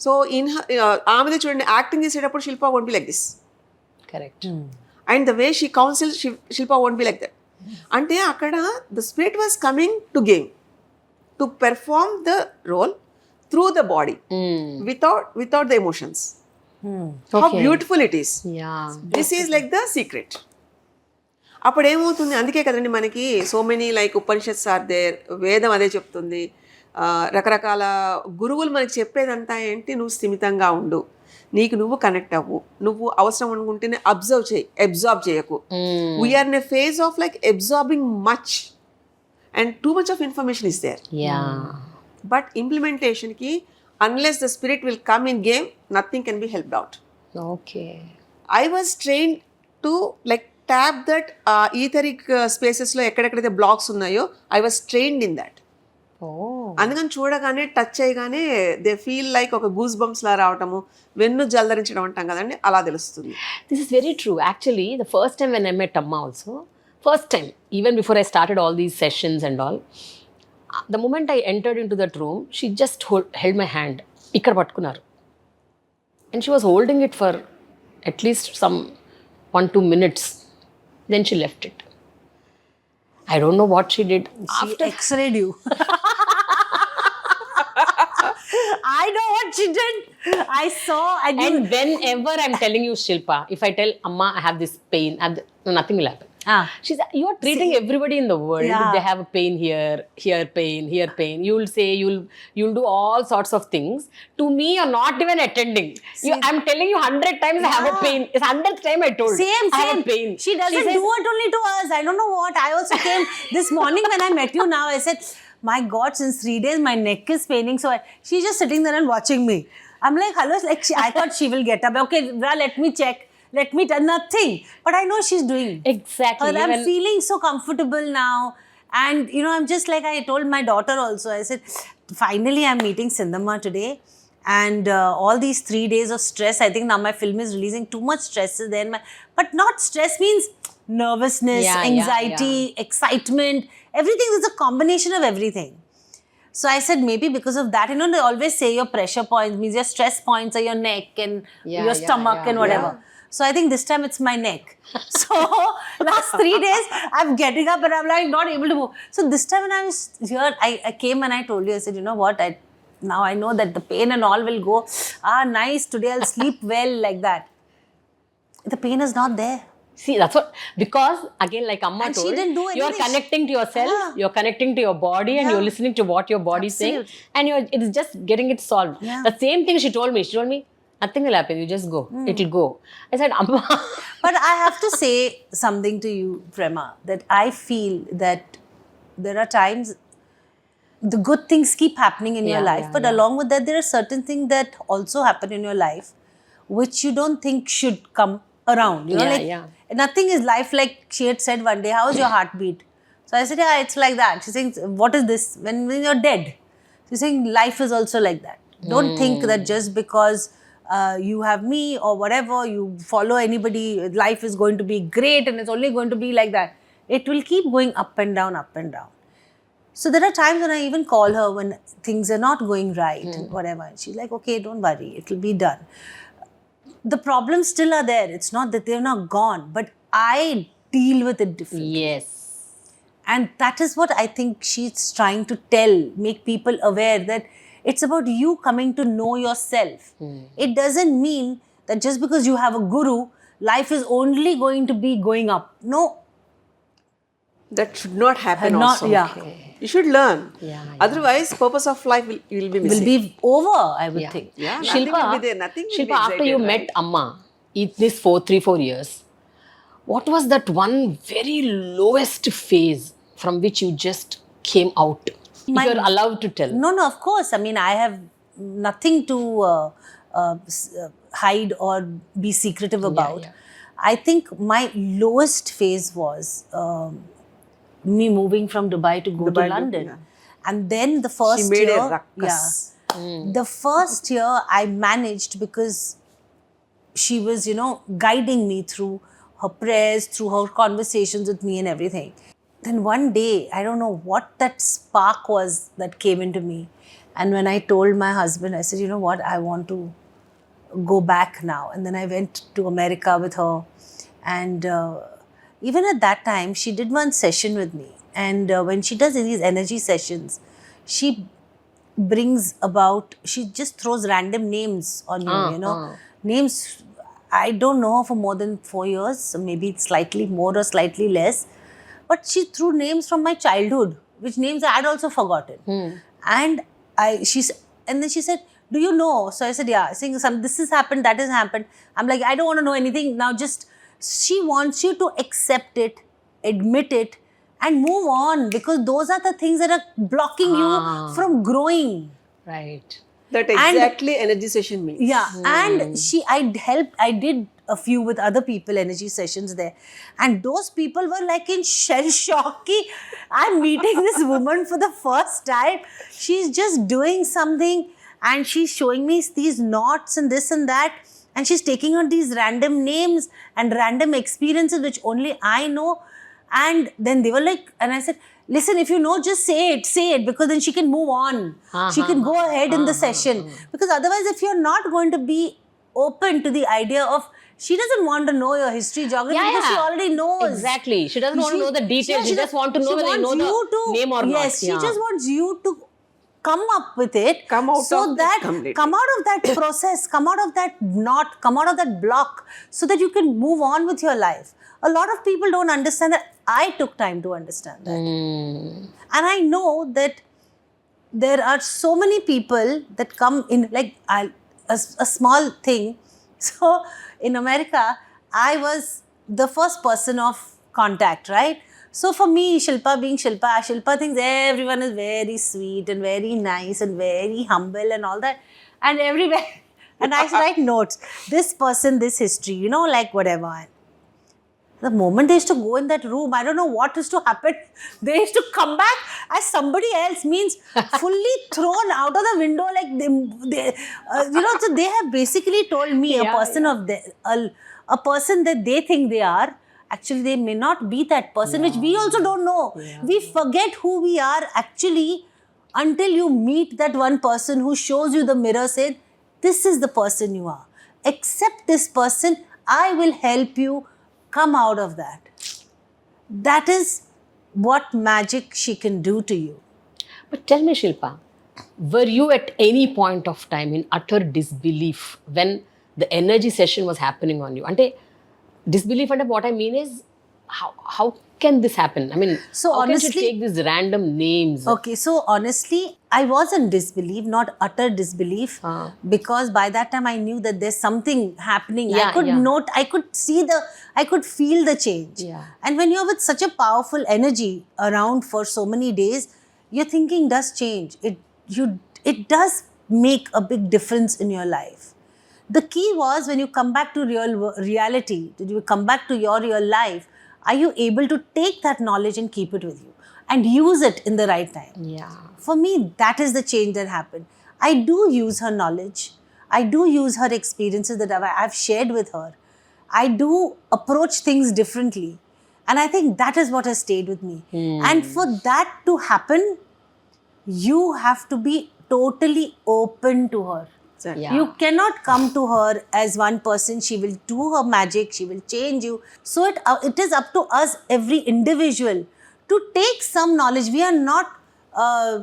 So ఆమెదే చూడండి, యాక్టింగ్ చేసేటప్పుడు Shilpa won't be like this, correct, and the way she counsel Shilpa won't be like that. అంటే అక్కడ the spirit was coming to game, to perform the role through the body without the emotions. How beautiful it is. This is like the secret. అప్పుడు ఏమవుతుంది, అందుకే కదండి మనకి so many like Upanishads are there, వేదం అదే చెప్తుంది, రకరకాల గురువులు మనకి చెప్పేదంతా ఏంటి, నువ్వు స్థిమితంగా ఉండు, నీకు నువ్వు కనెక్ట్ అవ్వు, నువ్వు అవసరం అనుకుంటేనే అబ్జర్వ్ చేయకు. We are in a phase of like absorbing much and too much of information is there. But ఇంప్లిమెంటేషన్కి unless the spirit will come in game, nothing can be helped out. Okay. I was trained to like tap that etheric spaces లో ఎక్కడెక్కడైతే blocks ఉన్నాయో I was trained in that. అందుకని చూడగానే touch చేయగానే they feel like ఒక goose bumps లా రావటము, వెన్ను జల్దరించడం అంటాం కదండి, అలా తెలుస్తుంది. This is very true. Actually, the first time when I met Amma also, first time, even before I started all these sessions and all, the moment I entered into that room, she just held my hand. Ikkada pattukunnaru. And she was holding it for at least some 1-2 minutes. Then she left it. I don't know what she did. She x-rayed you. I know what she did. I saw. And whenever I'm telling you, Shilpa, if I tell Amma I have this pain, nothing will happen. She's, you are treating everybody in the world. If they have a pain here pain. You'll say, you'll do all sorts of things. To me, you're not even attending. I'm telling you 100 times I have a pain. It's 100th time I told. Same. I have a pain. She doesn't do it only to us. I don't know what. I also came this morning when I met you now. I said, my God, since 3 days my neck is paining. So she's just sitting there and watching me. I'm like, hello. Like I thought she will get up. Okay, let me check. Let me tell nothing. But I know she's doing. Exactly. I'm feeling so comfortable now. And, you know, I'm just like, I told my daughter also, I said, finally I'm meeting Sindhamma today. And all these 3 days of stress, I think now my film is releasing too much stress is there. But not stress means nervousness, anxiety, excitement. Everything is a combination of everything. So I said, maybe because of that, you know, they always say your pressure points, means your stress points are your neck and your stomach and whatever. So I think this time it's my neck. So last 3 days I'm getting up and I'm like not able to move. So this time when I was here, I came and I told you, I said, you know what, now I know that the pain and all will go. Nice, today I'll sleep well, like that. The pain is not there. See, that's what, because again, like Amma And told, she didn't do anything. you're connecting to yourself, you're connecting to your body, and you're listening to what your body is saying, and it's just getting it solved. The same thing she told me, nothing will happen, you just go, it'll go. I said, Amma. But I have to say something to you, Prema, that I feel that there are times the good things keep happening in your life, but along with that, there are certain things that also happen in your life which you don't think should come around. You know, nothing is life, like she had said one day, how's your heartbeat? So I said, yeah, it's like that. She's saying, what is this? When you're dead. She's saying, life is also like that. Don't think that just because you have me or whatever, you follow anybody, life is going to be great and it's only going to be like that. It will keep going up and down, up and down. So there are times when I even call her when things are not going right and whatever. And she's like, okay, don't worry, it will be done. The problems still are there. It's not that they're not gone, but I deal with it differently. Yes. And that is what I think she's trying to make people aware that it's about you coming to know yourself. It doesn't mean that just because you have a guru, life is only going to be going up. No. That should not happen also. You should learn. Otherwise, purpose of life will be missing. Will be over, I would think. Shilpa, will be there. Nothing will Shilpa, be after excited, you right? met Amma, in this 3-4 years, what was that one very lowest phase from which you just came out? If you're allowed to tell. No, of course. I mean, I have nothing to hide or be secretive about. I think my lowest phase was me moving from Dubai to go to London. And then the first She made year, a ruckus. the first year I managed because she was, you know, guiding me through her prayers, through her conversations with me and everything. Then one day, I don't know what that spark was that came into me. And when I told my husband, I said, you know what, I want to go back now. And then I went to America with her. And even at that time, she did one session with me. And when she does these energy sessions, she brings about, she just throws random names on you, you know. Names, I don't know her for more than 4 years, so maybe it's slightly more or slightly less. But she threw names from my childhood, which names I had also forgotten. And then she said, do you know? So I said, yeah. Saying this has happened, that has happened. I'm like, I don't want to know anything. Now just, she wants you to accept it, admit it, and move on, because those are the things that are blocking you from growing. Right. That exactly energy session means. Yeah, and I did a few with other people, energy sessions there, and those people were like in shell shock. I'm meeting this woman for the first time. She's just doing something and she's showing me these knots and this and that, and she's taking on these random names and random experiences which only I know. And then they were like, and I said, listen, if you know, just say it, because then she can move on. She can go ahead in the session. Because otherwise, if you're not going to be open to the idea of, she doesn't want to know your history, geography, because she already knows. Exactly. She doesn't want to know the details. She just wants to know whether you know the name or not. Yes, she just wants you to come up with it. Come out so of that, completely. come out of that process, come out of that knot, come out of that block, so that you can move on with your life. A lot of people don't understand that. I took time to understand that. And I know that there are so many people that come in, like a small thing. So in America, I was the first person of contact, right? So for me, Shilpa being Shilpa thinks everyone is very sweet and very nice and very humble and all that. And everywhere, and I write notes. This person, this history, you know, like whatever. The moment they used to go in that room, I don't know what used to happen. They used to come back as somebody else, means fully thrown out of the window. Like so they have basically told me a person that they think they are, actually they may not be that person, which we also don't know. We forget who we are actually until you meet that one person who shows you the mirror, said, this is the person you are. Accept this person. I will help you come out of that. That is what magic she can do to you. But tell me, Shilpa, were you at any point of time in utter disbelief when the energy session was happening on you? Ante, disbelief, and what I mean is, how can this happen? I mean, so how honestly, can she take these random names? Okay, so honestly, I was in disbelief, not utter disbelief, because by that time I knew that there's something happening. I could I could feel the change. Yeah. And when you're with such a powerful energy around for so many days, your thinking does change. It does make a big difference in your life. The key was, when you come back to reality, did you come back to your real life, are you able to take that knowledge and keep it with you and use it in the right time? Yeah. For me, that is the change that happened. I do use her knowledge. I do use her experiences that I've shared with her. I do approach things differently. And I think that is what has stayed with me. And for that to happen, you have to be totally open to her. Exactly. Yeah. You cannot come to her as one person. She will do her magic. She will change you. So it is up to us, every individual, to take some knowledge. We are not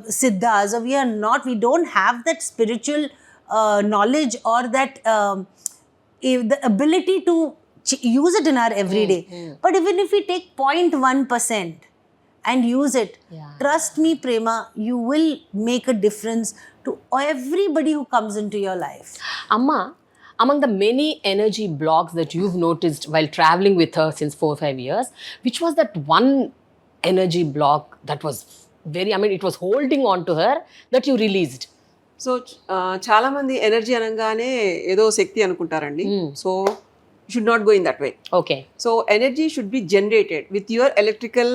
siddhas, or we don't have that spiritual knowledge or that the ability to use it in our everyday. But even if we take 0.1% and use it, trust me, Prema, you will make a difference to everybody who comes into your life. Amma, among the many energy blocks that you've noticed while traveling with her since 4 or 5 years, which was that one energy block that was it was holding on to her, that you released? So చాలా మంది energy అనగానే ఏదో శక్తి అనుకుంటారండి. So should not go in that way. Okay. So energy should be generated with your electrical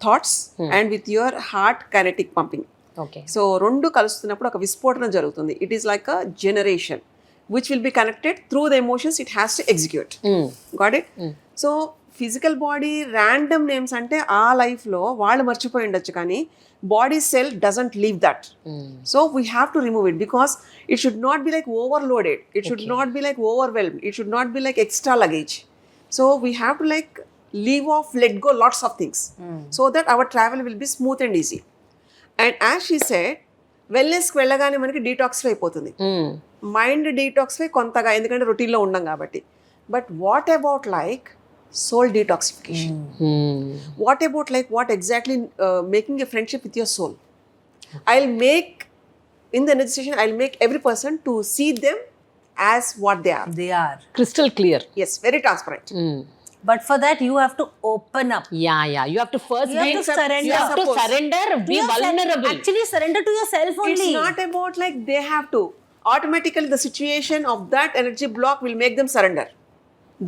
thoughts and with your heart kinetic pumping. Okay. So రెండు కలుస్తున్నప్పుడు ఒక విస్ఫోటనం జరుగుతుంది. It is like a generation which will be connected through the emotions it has to execute. Got it? So physical body random names అంటే ఆ లైఫ్లో వాళ్ళు మర్చిపోయి ఉండొచ్చు, కానీ body cell doesn't leave that. So we have to remove it, because it should not be like overloaded. It should not be like overwhelmed. It should not be like extra luggage. So we have to like leave off, let go lots of things, so that our travel will be smooth and easy. And as she said, wellness కి వెళ్ళగానే మనకి detoxify అయిపోతుంది. Mind detoxify కొంతగా, ఎందుకంటే రొటీన్లో ఉండం కాబట్టి. But what about like soul detoxification? What about like what exactly making a friendship with your soul? I'll make in the energy session, I'll make every person to see them as what they are. They are. Crystal clear. Yes, very transparent. But for that, you have to open up. Yeah. You have to first You have to surrender. You have to Suppose. surrender, be vulnerable. Actually, surrender to yourself only. It's not about like they have to. Automatically, the situation of that energy block will make them surrender.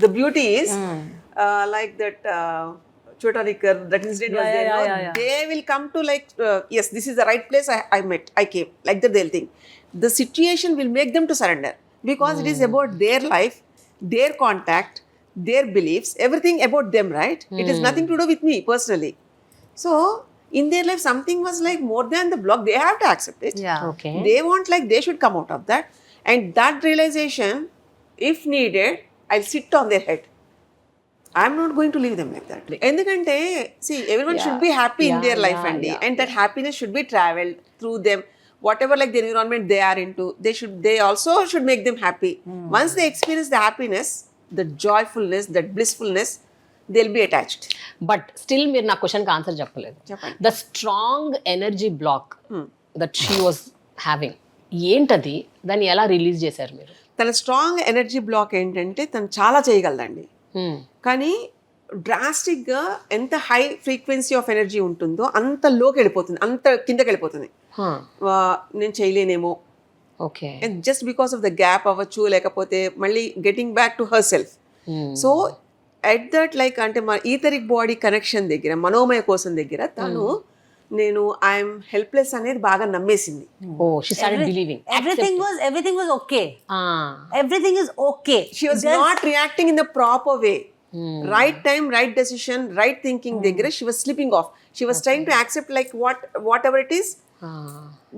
The beauty is like that Chotarikar, that incident was there. Yeah. They will come to like, yes, this is the right place I came. Like that they'll think. The situation will make them to surrender because it is about their life, their contact, their beliefs, everything about them, right? It has nothing to do with me personally. So, in their life, something was like more than the block. They have to accept it. Yeah. Okay. They want like they should come out of that. And that realization, if needed, I'll sit on their head. I'm not going to leave them like that. Endukante, see, everyone should be happy in their life, Andy. And that happiness should be traveled through them. Whatever like the environment they are into, they also should make them happy. Once they experience the happiness, the joyfulness, that blissfulness, they'll be attached. But still, మీరు నా క్వశ్చన్కి answer చెప్పలేదు. చెప్పండి. The strong energy block that she was having ఏంటది, దాన్ని ఎలా release చేశారు మీరు? తన స్ట్రాంగ్ ఎనర్జీ బ్లాక్ ఏంటంటే తను చాలా చేయగలదండి. కానీ డ్రాస్టిక్గా ఎంత హై ఫ్రీక్వెన్సీ ఆఫ్ ఎనర్జీ ఉంటుందో అంత లోకి వెళ్ళిపోతుంది, అంత కిందకి వెళ్ళిపోతుంది. నేను చేయలేనేమో, okay, just because of the gap అవ్వచ్చు, లేకపోతే మళ్ళీ getting back to herself. So at that like అంటే మన ఈథరిక్ బాడీ కనెక్షన్ దగ్గర, మనోమయ కోసం దగ్గర తను నేను ఐఎమ్ హెల్ప్లెస్ అనేది బాగా నమ్మేసింది. Oh, she started believing everything was okay. Everything is okay. She was not reacting in the proper way. Right time, right decision, right thinking దగ్గర she was slipping off. She was trying to accept like whatever it is,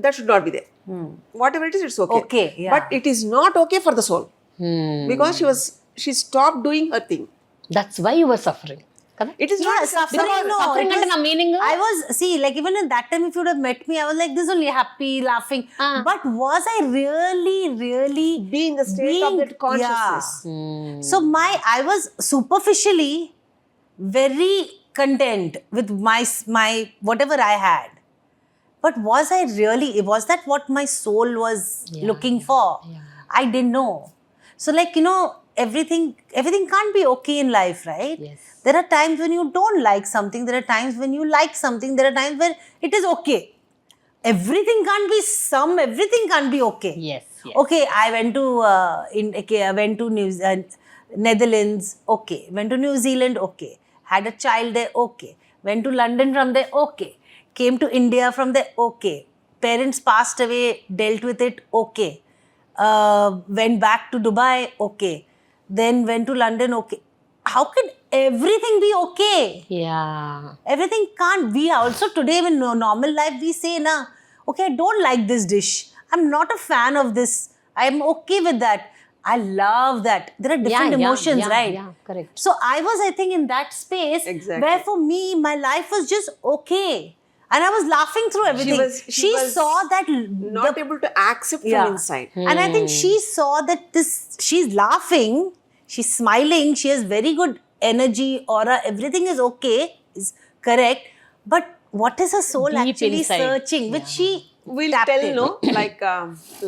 that should not be there. Whatever it is, it's okay. Okay, yeah. But it is not okay for the soul. Because she stopped doing her thing. That's why you were suffering కదా? It is not Suffering, no. Suffering it అంటే was- నా meaning I was, see, like even in that time, if you would have met me, I was like this only, happy, laughing. But was I really be in the state of that consciousness. Yeah. So I was superficially very content with my whatever I had. But was that what my soul was looking for? I didn't know. So like, everything can't be okay in life, right? Yes. There are times when you don't like something. There are times when you like something. There are times when it is okay. Everything can't be okay. Yes. Okay, I went to Netherlands, okay. Went to New Zealand, okay. Had a child there, okay. Went to London from there, okay. Came to India from there, okay. Parents passed away, dealt with it, okay. Went back to Dubai, okay. Then went to London, okay. How can everything be okay? Yeah. Everything can't. We also today in normal life we say, okay, I don't like this dish. I'm not a fan of this. I'm okay with that. I love that. There are different emotions, right? Yeah, correct. So I was, I think, in that space where for me, my life was just okay. And I was laughing through everything. She was saw that not able to accept from inside. And I think she saw that she's laughing, she's smiling, she has very good energy, aura, everything is okay, is correct. But what is her soul Deep actually inside. searching? Which she We'll tapped tell in. like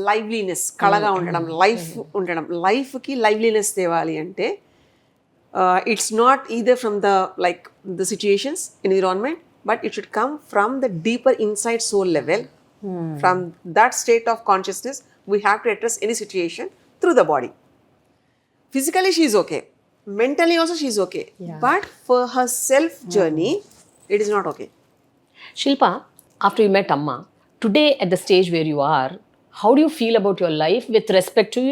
liveliness, కళగా ఉండడం, life ఉండడం. లైఫ్కి liveliness తేవాలి అంటే it's not either from the situations, environment, but it should come from the deeper inside soul level. From that state of consciousness, we have to address any situation through the body. Physically, she is okay. Mentally also, she is okay. But for her self journey, it is not okay. Shilpa, after you met Amma, today at the stage where you are, how do you feel about your life with respect to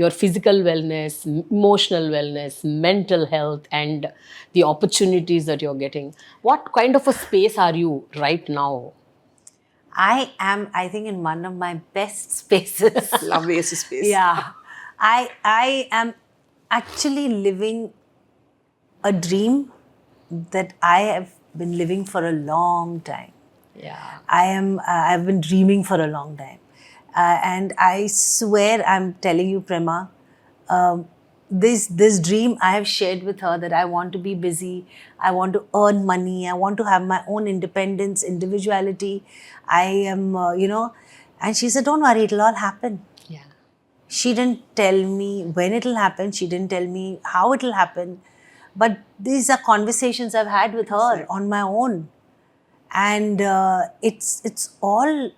your physical wellness, emotional wellness, mental health, and the opportunities that you're getting? What kind of a space are you right now? I am, I think, in one of my best spaces. Loveliest space. Yeah. I am actually living a dream that I have been living for a long time. Yeah. I've been dreaming for a long time. And I swear, I'm telling you, Prema, this dream I have shared with her, that I want to be busy, I want to earn money, I want to have my own independence, individuality. I am, And she said, don't worry, it'll all happen. Yeah. She didn't tell me when it'll happen. She didn't tell me how it'll happen. But these are conversations I've had with her on my own. And it's all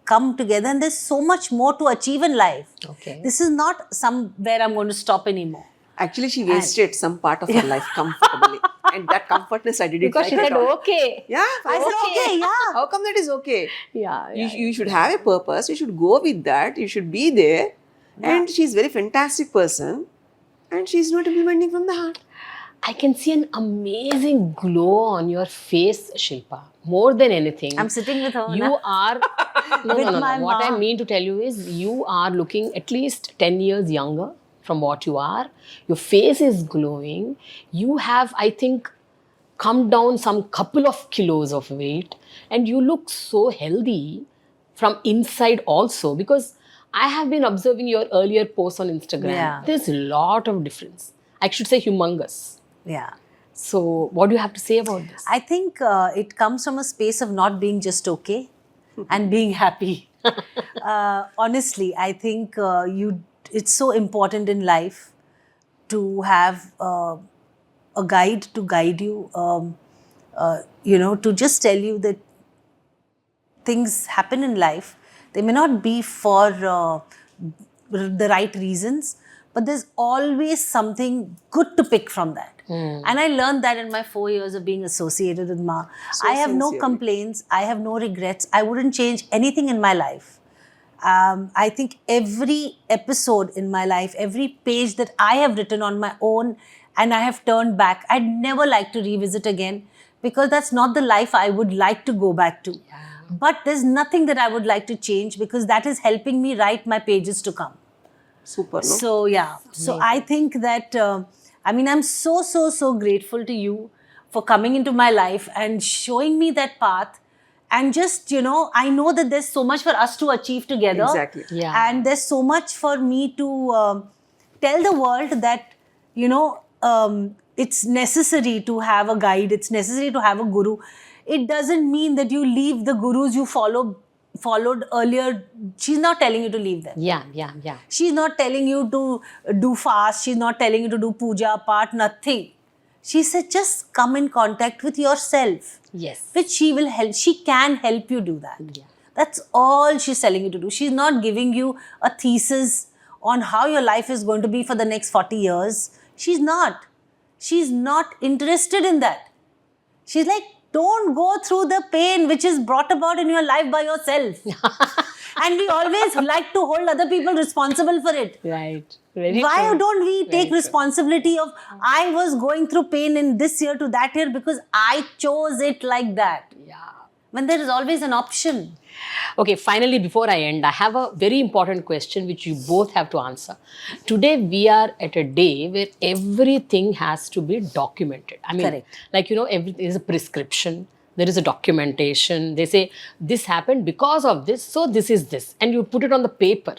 come together. And there's so much more to achieve in life. Okay. This is not somewhere I'm going to stop anymore. Actually, she wasted some part of her life comfortably. And that comfortness I didn't Because like she at said, all. okay. Yeah, I said, okay, yeah. How come that is okay? Yeah. You should have a purpose. You should go with that. You should be there. And she's a very fantastic person. And she's not implementing from the heart. I can see an amazing glow on your face, Shilpa. More than anything. I'm sitting with her. You are... No. my What I mom. mean to tell you is you are looking at least 10 years younger from what you are. Your face is glowing. You have, I think, come down some couple of kilos of weight. And you look so healthy from inside also. Because I have been observing your earlier posts on Instagram. Yeah. There's a lot of difference. I should say humongous. Yeah. So, what do you have to say about this? I think it comes from a space of not being just okay and being happy. Honestly, I think it's so important in life to have a guide to guide you, to just tell you that things happen in life. They may not be for the right reasons, but there's always something good to pick from that. And I learned that in my 4 years of being associated with Ma. So I have no sincerely. complaints. I have no regrets. I wouldn't change anything in my life. I think every episode in my life, every page that I have written on my own and I have turned back, I'd never like to revisit again because that's not the life I would like to go back to. But there's nothing that I would like to change because that is helping me write my pages to come. Super, no? So, yeah. So, I think that, I'm so grateful to you for coming into my life and showing me that path. And just, I know that there's so much for us to achieve together. Exactly. Yeah. And there's so much for me to tell the world that, it's necessary to have a guide. It's necessary to have a guru. It doesn't mean that you leave the gurus you followed earlier. She's not telling you to leave them. Yeah. She's not telling you to do fast. She's not telling you to do puja, part, nothing. She said, just come in contact with yourself. Yes. Which she will help. She can help you do that. Yeah. That's all she's telling you to do. She's not giving you a thesis on how your life is going to be for the next 40 years. She's not. She's not interested in that. She's like, don't go through the pain which is brought about in your life by yourself. And we always like to hold other people responsible for it. Right. Very Why true. don't we take true. responsibility of, I was going through pain in this year to that year because I chose it like that. Yeah. When there is always an option. Okay, finally, before I end, I have a very important question which you both have to answer. Today, we are at a day where everything has to be documented. Correct. Everything is a prescription. There is a documentation. They say, this happened because of this, so this is this. And you put it on the paper.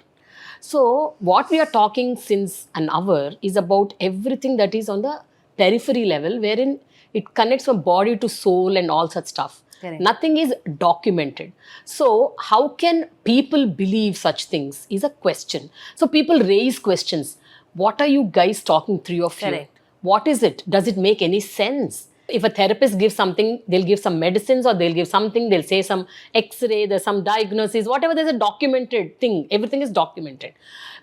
So, what we are talking since an hour is about everything that is on the periphery level, wherein it connects from body to soul and all such stuff. Correct. Nothing is documented. So, how can people believe such things is a question. So, people raise questions. What are you guys talking, three of you? Correct. What is it? Does it make any sense? If a therapist gives something, they'll give some medicines or they'll give something, they'll say some x-ray, there's some diagnosis, whatever, there's a documented thing. Everything is documented.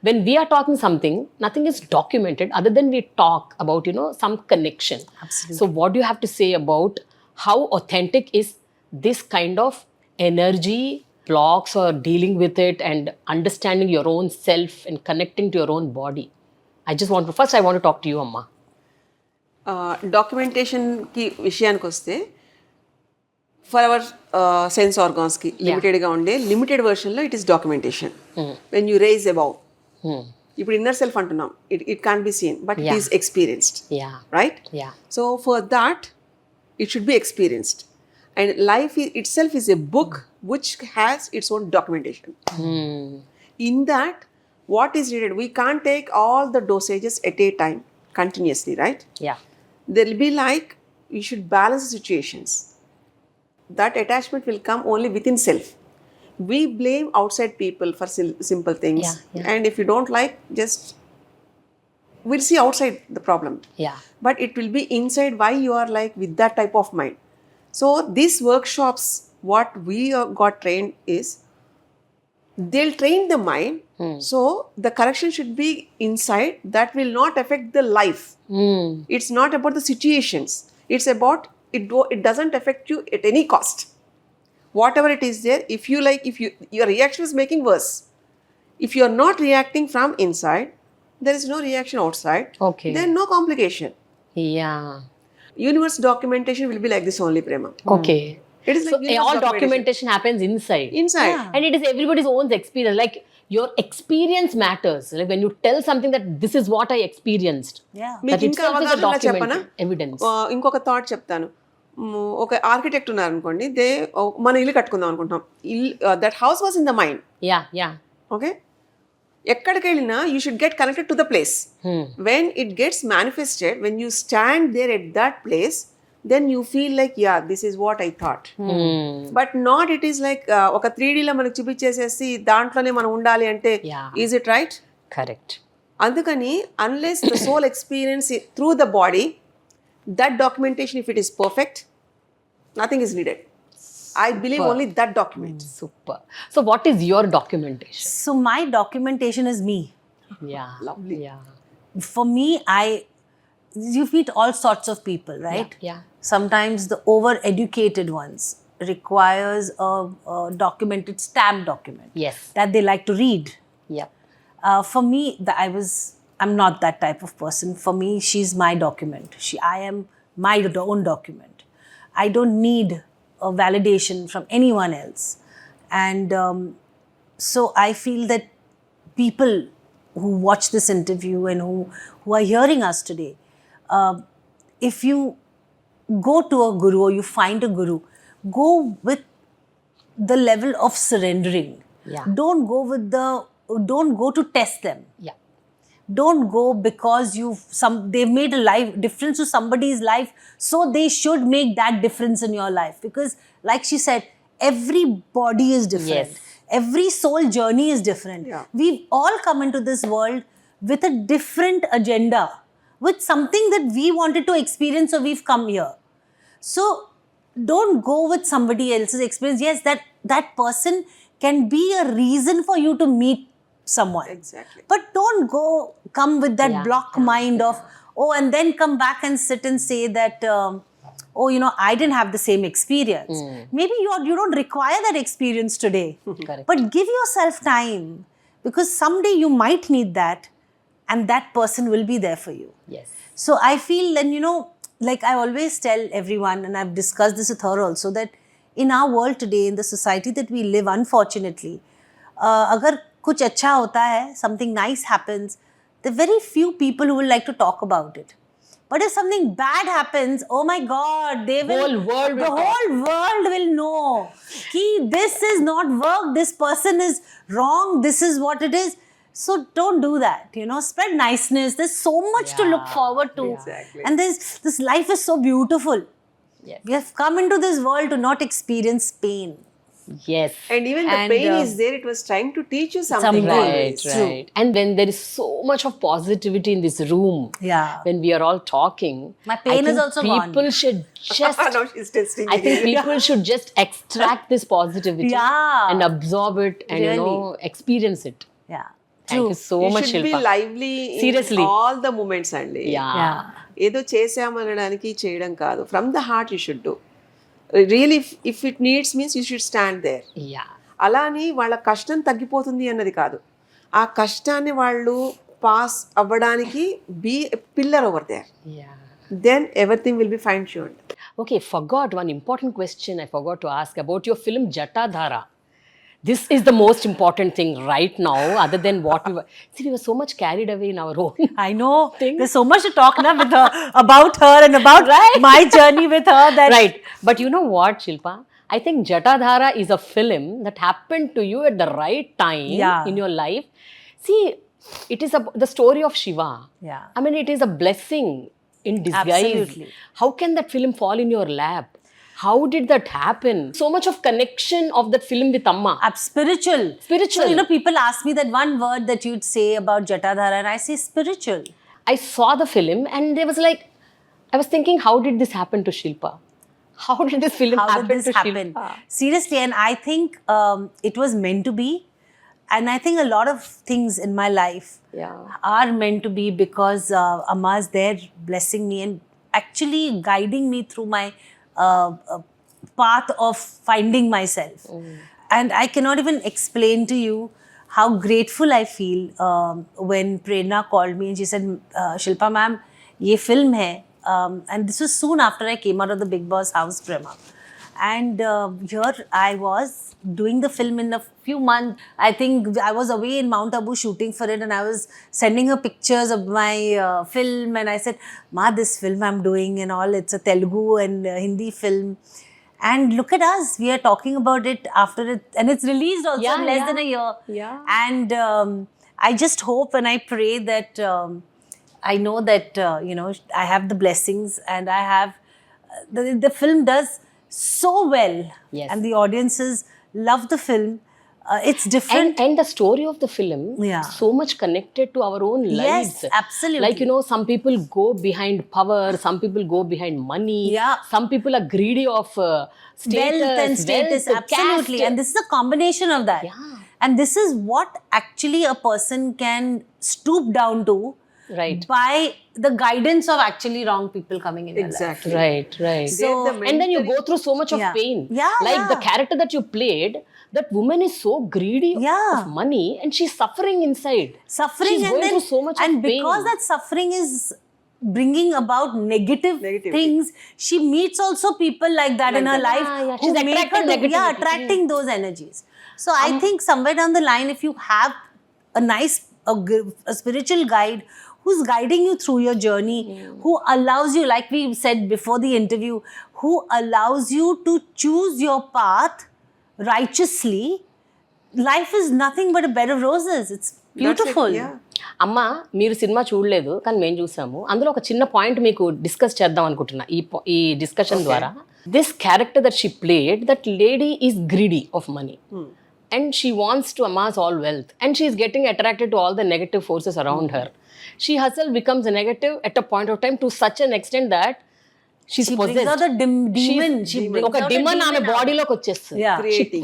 When we are talking something, nothing is documented other than we talk about, some connection. Absolutely. So what do you have to say about how authentic is this kind of energy blocks or dealing with it and understanding your own self and connecting to your own body? First I want to talk to you, Amma. Documentation కి విషయానికి వస్తే for hour sense organs కి లిమిటెడ్గా ఉండే limited వర్షన్లో it is documentation when you rise above ఇప్పుడు inner self అంటున్నాం it can be seen but it is experienced right so for that it should be experienced and life itself is a book which has its own documentation in that what is needed, we can't take all the dosages at a time continuously, right? There will be like, you should balance the situations. That attachment will come only within self. We blame outside people for simple things. Yeah, yeah. And if you don't like, just we'll see outside the problem. Yeah. But it will be inside why you are like with that type of mind. So these workshops, what we got trained is, they'll train the mind. So the correction should be inside. That will not affect the life. It's not about the situations. It's about it doesn't affect you at any cost. Whatever it is there, if you like, your reaction is making worse. If you are not reacting from inside, there is no reaction outside. Okay. Then no complication. Yeah. Universe documentation will be like this only, Prema. Okay. It is like So universe all documentation happens inside. inside. Yeah. And it is everybody's own experience. Like your experience matters. Like when you tell something that this is what I experienced. Yeah. That మీకు ఇంకా itself is a అవగాహన చెప్పనా? documented evidence. ఇంకొక thought చెప్తాను. ఒక architect ఉన్నారు అనుకోండి, మన ఇల్లు కట్టుకుందాం అనుకుంటున్నాం. That house was in the mind. Yeah, yeah. Okay, ఎక్కడికి వెళ్ళినా you should get connected to the place. When it gets manifested, when you stand there at that place, then you feel like, yeah, this is what I thought. But not it is like ఒక 3D లో మనకు చూపించేసేసి దాంట్లోనే మనం ఉండాలి అంటే, is it right? Correct. అందుకని unless the soul experience it through the body, that documentation, if it is perfect, nothing is needed. I believe only that document. Super. So what is your documentation? So my documentation is me. Yeah. Lovely. Yeah. For me, you meet all sorts of people, right? Yeah. Sometimes the over-educated ones requires a documented stamp document Yes. that they like to read. Yeah. For me, I'm not that type of person. For me, she's my document. I am my own document. I don't need a validation from anyone else. And so I feel that people who watch this interview and who are hearing us today, if you go to a guru or you find a guru, go with the level of surrendering. Yeah. Don't go to test them. Yeah. Don't go because they've made a life difference to somebody's life, so they should make that difference in your life. Because like she said, every body is different. Yes. Every soul journey is different. Yeah. We've all come into this world with a different agenda, with something that we wanted to experience, so we've come here. So don't go with somebody else's experience. Yes, that person can be a reason for you to meet someone. Exactly. But don't come with that block mind of, and then come back and sit and say that, I didn't have the same experience. Maybe you don't require that experience today. Correct. But give yourself time, because someday you might need that, and that person will be there for you. Yes. So I feel then, like I always tell everyone, and I've discussed this with her also, that in our world today, in the society that we live, unfortunately, agar kuch acha hota hai, something nice happens, there are very few people who will like to talk about it. But if something bad happens, oh my God, the whole world will know ki this is not work, this person is wrong, this is what it is. So don't do that, spread niceness. There's so much to look forward to. Exactly. And this life is so beautiful. Yes. We have come into this world to not experience pain. Yes. And even the pain is there, it was trying to teach you something. Right, True. right. And then there is so much of positivity in this room. Yeah. When we are all talking. My pain I think is also gone. people should just... Now she's testing I me. think people should just extract this positivity Yeah. and absorb it and, Really. experience it. Yeah. Thank you so You much, should be Shilpa. lively in Seriously. all the moments అండి. Yeah. ఏదో చేసామనడానికి చేయడం కాదు. From the heart you should do. Really, if it needs means you should stand there. Yeah. అలా అని వాళ్ళ కష్టం తగ్గిపోతుంది అన్నది కాదు. ఆ కష్టాన్ని వాళ్ళు పాస్ అవ్వడానికి be a pillar over there. Yeah. Then everything will be fine tuned. Okay, forgot one important question I forgot to ask about your film Jatadhara. This is the most important thing right now, other than what we were... See, we were so much carried away in our own... I know. There's so much to talk now with her, about her and about my journey with her. Right. But you know what, Shilpa? I think Jatadhara is a film that happened to you at the right time in your life. See, it is the story of Shiva. Yeah. I mean, it is a blessing in disguise. Absolutely. How can that film fall in your lap? How did that happen? So much of connection of that film with Amma. Spiritual. Spiritual. So, people ask me that one word that you'd say about Jatadhara, and I say spiritual. I saw the film and there was like, I was thinking, how did this happen to Shilpa? How did this film How happen did this to happen? Shilpa? Seriously, and I think it was meant to be. And I think a lot of things in my life are meant to be because Amma is there blessing me and actually guiding me through my path of finding myself. And I cannot even explain to you how grateful I feel when Prema called me and she said, Shilpa ma'am, ye film hai. And this was soon after I came out of the Big Boss house, Prema. And here I was doing the film in a few months. I think I was away in Mount Abu shooting for it, and I was sending her pictures of my film, and I said, Ma, this film I'm doing and all, it's a Telugu and Hindi film. And look at us, we are talking about it after it, and it's released also in less than a year. And I just hope and I pray that I know that I have the blessings, and I have the film does so well, and the audiences love the film. It's different, and the story of the film so much connected to our own lives. Yes, absolutely. Like, some people go behind power, some people go behind money, some people are greedy of status, wealth and status, absolutely, caste. and this is a combination of that. And this is what actually a person can stoop down to, right, by the guidance of actually wrong people coming in Exactly. your life. Right. So, and then you go through so much of pain. Like the character that you played, that woman is so greedy of money, and she's suffering inside. Suffering, she's and going then, through so much and of pain. because that suffering is bringing about negative things, she meets also people like that in her life who she's make her attracting those energies. So I think somewhere down the line, if you have a nice a spiritual guide who's guiding you through your journey, who allows you, like we said before the interview, who allows you to choose your path righteously, life is nothing but a bed of roses. It's beautiful. అమ్మ, మీరు cinema చూడలేదు కానీ మేము చూసాము. అందులో ఒక చిన్న point మీకు డిస్కస్ చేద్దాం అనుకుంటున్నా ఈ డిస్కషన్ ద్వారా. This character that she played, that lady is greedy of money and she wants to amass all wealth, and she is getting attracted to all the negative forces around her. She herself becomes a negative at a point of time to such an extent that she's possessed. Brings out the demon. ఒక demon ఆమె బాడీలోకి వచ్చేస్తుంది.